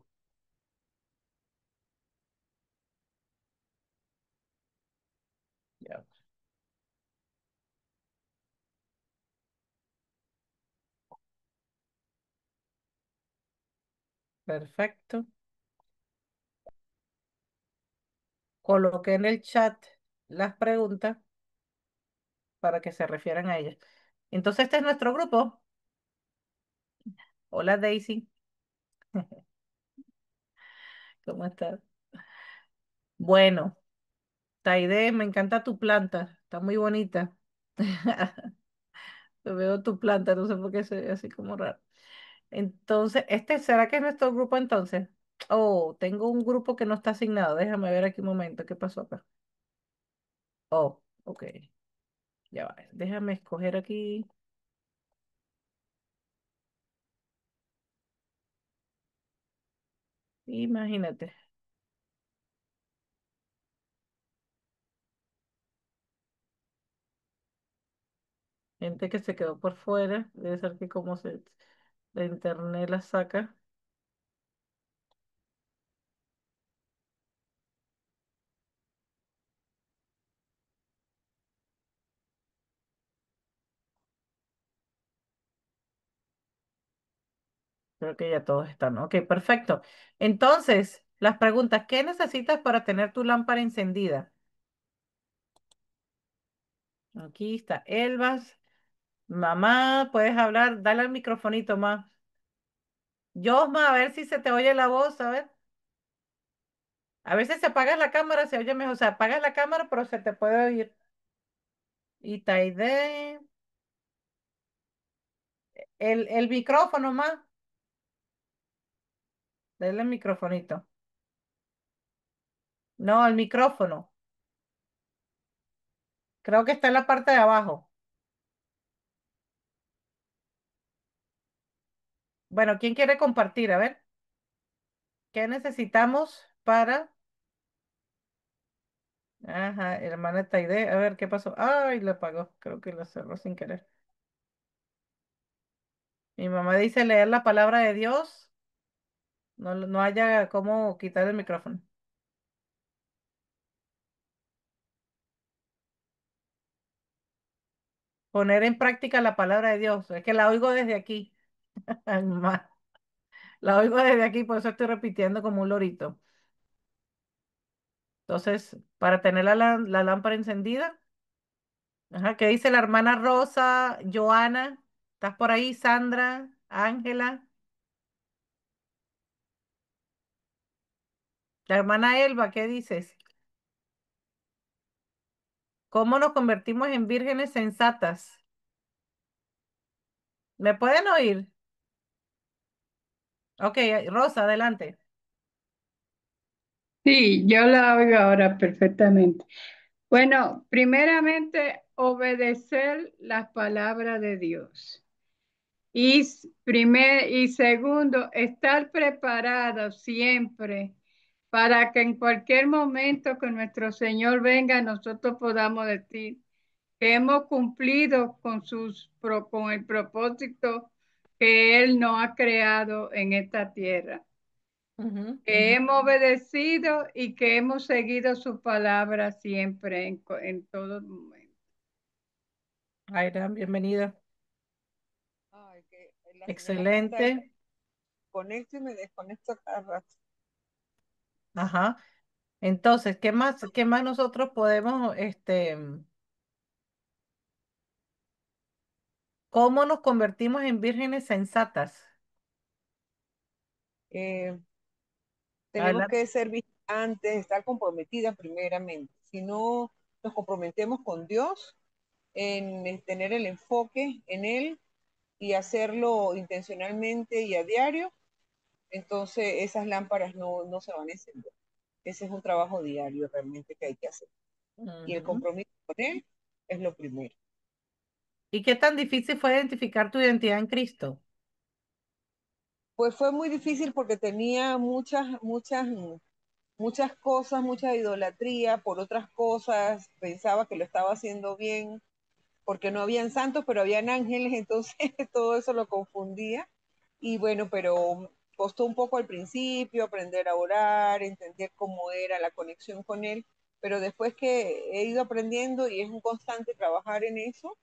ya, perfecto. Coloqué en el chat las preguntas. para que se refieran a ella. Entonces, este es nuestro grupo. Hola Daisy, ¿cómo estás? Bueno, Taide, me encanta tu planta, está muy bonita. Veo tu planta, no sé por qué se ve así como raro. Entonces, ¿será que es nuestro grupo entonces? Oh, tengo un grupo que no está asignado. Déjame ver aquí un momento, ¿qué pasó acá? Oh, ok, ya va. Déjame escoger aquí. Imagínate, gente que se quedó por fuera. Debe ser que como la internet la saca. Creo que ya todos están. Ok, perfecto. Entonces, las preguntas, ¿qué necesitas para tener tu lámpara encendida? Aquí está Elvas. Mamá, puedes hablar, dale al microfonito más. Yosma, a ver si se te oye la voz, a ver. A veces se apaga la cámara, se oye mejor. O sea, apagas la cámara, pero se te puede oír. Y Taide, el micrófono más. Dale el microfonito. No, el micrófono. Creo que está en la parte de abajo. Bueno, ¿quién quiere compartir? A ver, ¿qué necesitamos para... Ajá, hermana Taide, a ver, ¿qué pasó? Ay, le apagó. Creo que lo cerró sin querer. Mi mamá dice leer la palabra de Dios. No, no haya cómo quitar el micrófono. Poner en práctica la palabra de Dios. Es que la oigo desde aquí. Ay, mamá. La oigo desde aquí, por eso estoy repitiendo como un lorito. Entonces, para tener la lámpara encendida. Ajá, ¿qué dice la hermana Rosa, Joana? ¿Estás por ahí, Sandra, Ángela? La hermana Elba, ¿qué dices? ¿Cómo nos convertimos en vírgenes sensatas? ¿Me pueden oír? Ok, Rosa, adelante.
Sí, yo la oigo ahora perfectamente. Bueno, primeramente, obedecer las palabras de Dios. Y segundo, estar preparado siempre para que en cualquier momento que nuestro Señor venga, nosotros podamos decir que hemos cumplido con el propósito que Él nos ha creado en esta tierra, que hemos obedecido y que hemos seguido su palabra siempre en todo momento.
Aira, bienvenida.
Ay, que la señal está ahí.
Excelente.
Conecto y me desconecto cada rato.
Ajá. Entonces, qué más nosotros podemos, cómo nos convertimos en vírgenes sensatas?
Eh, tenemos
Adelante.
que ser vigilantes, estar comprometidas primeramente. Si no nos comprometemos con Dios, en tener el enfoque en Él y hacerlo intencionalmente y a diario, entonces esas lámparas no se van a encender. Ese es un trabajo diario realmente que hay que hacer. Y el
Ujú.
compromiso con Él es lo primero.
¿Y qué tan difícil fue identificar tu identidad en Cristo?
Pues fue muy difícil porque tenía muchas cosas, mucha idolatría por otras cosas, pensaba que lo estaba haciendo bien, porque no habían santos, pero habían ángeles, entonces todo eso lo confundía. Y bueno, pero costó un poco al principio aprender a orar, entender cómo era la conexión con Él, pero después que he ido aprendiendo y es un constante trabajar en eso,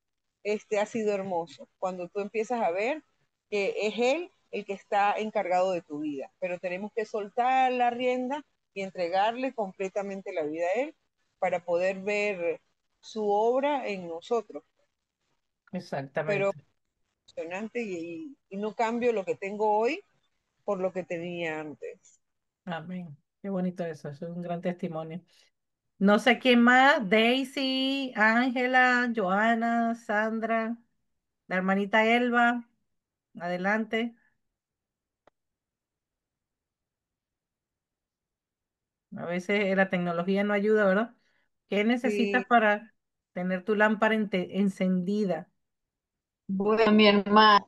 ha sido hermoso. Cuando tú empiezas a ver que es Él el que está encargado de tu vida, pero tenemos que soltar la rienda y entregarle completamente la vida a Él para poder ver su obra en nosotros, pero
Exactamente.
emocionante y no cambio lo que tengo hoy por lo que tenía antes.
Amén. Qué bonito eso es un gran testimonio. No sé quién más, Daisy, Ángela, Joana, Sandra, la hermanita Elba, adelante. A veces la tecnología no ayuda, ¿verdad? ¿Qué necesitas
Sí,
para tener tu lámpara encendida?
Bueno, mi hermana,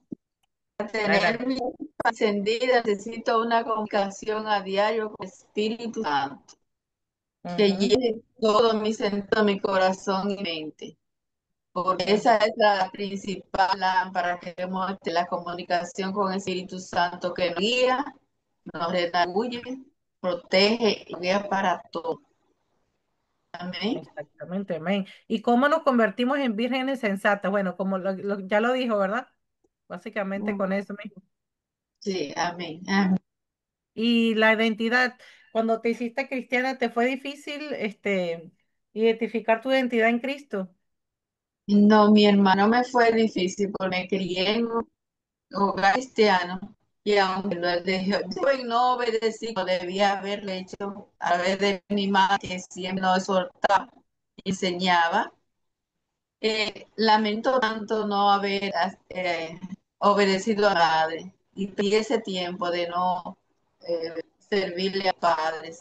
para tener
Adelante.
mi lámpara encendida necesito una comunicación a diario con el Espíritu Santo, que
Ujú,
llene todo mi centro, mi corazón y mente. Porque esa
ujú.
es la principal lámpara que tenemos, la comunicación con el Espíritu Santo que nos guía, nos redarguye, protege y guía para todo. Amén.
Exactamente, amén. ¿Y cómo nos convertimos en vírgenes sensatas? Bueno, como ya lo dijo, ¿verdad? Básicamente con eso mismo.
Sí, amén. Amén.
Y la identidad, cuando te hiciste cristiana, ¿te fue difícil identificar tu identidad en Cristo?
No, mi hermano me fue difícil porque me crié en un hogar cristiano y aunque lo dejé, yo no obedecí, como debía haberle hecho a través de mi madre que siempre nos exhortaba, enseñaba. Lamento tanto no haber obedecido a la madre y perdí ese tiempo de no servirle al Padre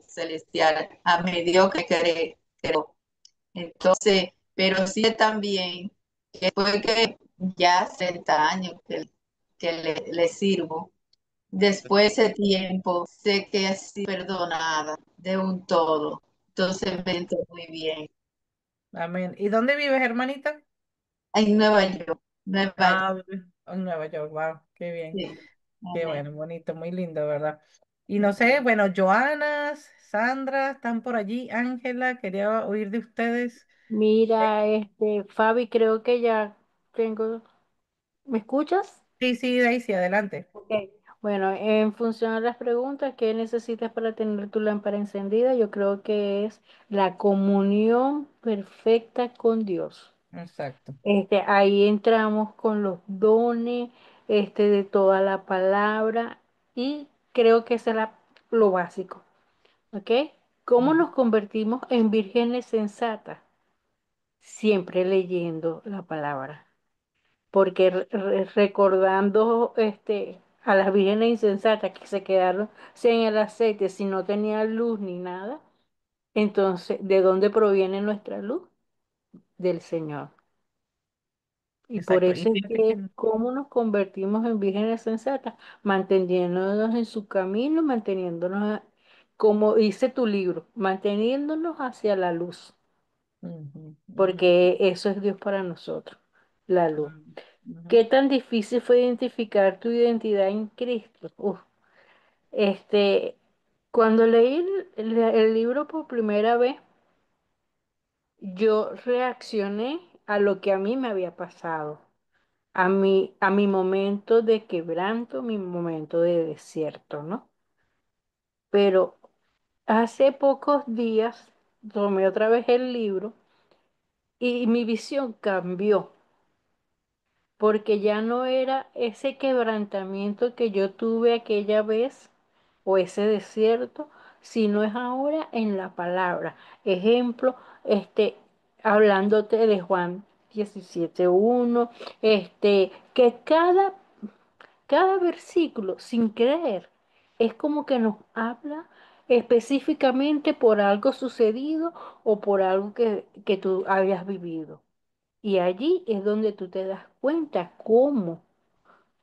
Celestial a mediocre creo. Entonces, pero sí también que después que ya 60 años que le sirvo, después de ese tiempo sé que he sido perdonada de un todo. Entonces me siento muy bien.
Amén. ¿Y dónde vives, hermanita?
En Nueva York, Nueva York.
Ah, vives en Nueva York. Wow, qué bien.
Sí.
Qué
Amén.
bueno, bonito, muy lindo, ¿verdad? Y no sé, bueno, Joana, Sandra, están por allí. Ángela, quería oír de ustedes.
Mira, Fabi, creo que ya tengo. ¿Me escuchas?
Sí, sí, Daisy, adelante.
Ok. Bueno, en función a las preguntas, ¿qué necesitas para tener tu lámpara encendida? Yo creo que es la comunión perfecta con Dios.
Exacto.
Ahí entramos con los dones, de toda la palabra y creo que eso es lo básico, ¿ok? ¿Cómo
Ujú.
nos convertimos en vírgenes sensatas? Siempre leyendo la palabra, porque recordando a las vírgenes insensatas que se quedaron sin el aceite, si no tenía luz ni nada, entonces, ¿de dónde proviene nuestra luz? Del Señor. Y por
Exacto. Y
eso es
fíjate que
que cómo nos convertimos en vírgenes sensatas, manteniéndonos en su camino, como dice tu libro, manteniéndonos hacia la luz,
ujú, ujú,
porque eso es Dios para nosotros, la luz.
ujú, ujú.
¿Qué tan difícil fue identificar tu identidad en Cristo? Este, cuando leí el libro por primera vez, yo reaccioné a lo que a mí me había pasado, a mi momento de quebranto, mi momento de desierto, ¿no? Pero hace pocos días tomé otra vez el libro y mi visión cambió, porque ya no era ese quebrantamiento que yo tuve aquella vez o ese desierto, sino es ahora en la palabra. Ejemplo, hablándote de Juan 17:1, que cada versículo, sin creer, es como que nos habla específicamente por algo sucedido o por algo que tú habías vivido. Y allí es donde tú te das cuenta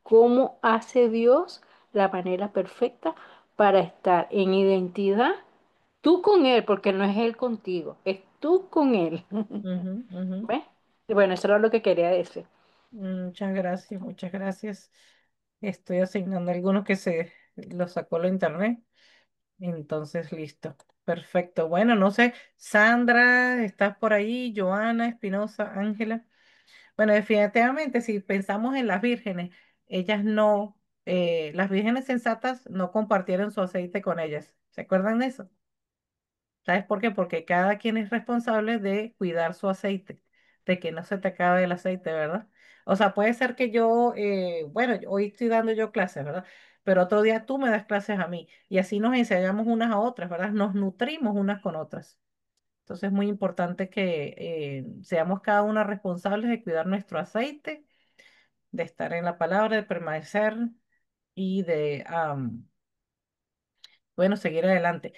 cómo hace Dios la manera perfecta para estar en identidad, tú con Él, porque no es Él contigo, es tú con Él.
Ujú, ujú.
¿Ves? Y bueno, eso era lo que quería decir.
Muchas gracias, muchas gracias. Estoy asignando algunos que se los sacó la internet. Entonces, listo. Perfecto. Bueno, no sé, Sandra, ¿estás por ahí? Joana, Espinosa, Ángela. Bueno, definitivamente, si pensamos en las vírgenes, ellas no, las vírgenes sensatas no compartieron su aceite con ellas. ¿Se acuerdan de eso? ¿Sabes por qué? Porque cada quien es responsable de cuidar su aceite, de que no se te acabe el aceite, ¿verdad? O sea, puede ser que yo, bueno, hoy estoy dando yo clases, ¿verdad? Pero otro día tú me das clases a mí y así nos enseñamos unas a otras, ¿verdad? Nos nutrimos unas con otras. Entonces es muy importante que seamos cada una responsables de cuidar nuestro aceite, de estar en la palabra, de permanecer y de, bueno, seguir adelante.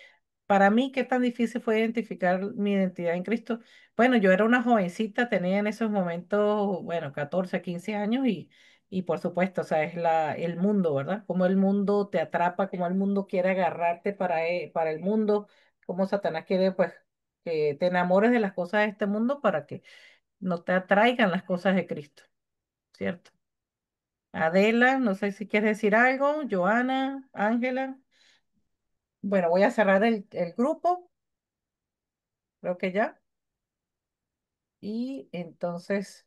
Para mí, ¿qué tan difícil fue identificar mi identidad en Cristo? Bueno, yo era una jovencita, tenía en esos momentos, bueno, 14, 15 años y por supuesto, o sea, es el mundo, ¿verdad? Cómo el mundo te atrapa, cómo el mundo quiere agarrarte para el mundo, cómo Satanás quiere, pues, que te enamores de las cosas de este mundo para que no te atraigan las cosas de Cristo, ¿cierto? Adela, no sé si quieres decir algo, Joana, Ángela. Bueno, voy a cerrar el grupo, creo que ya. Y entonces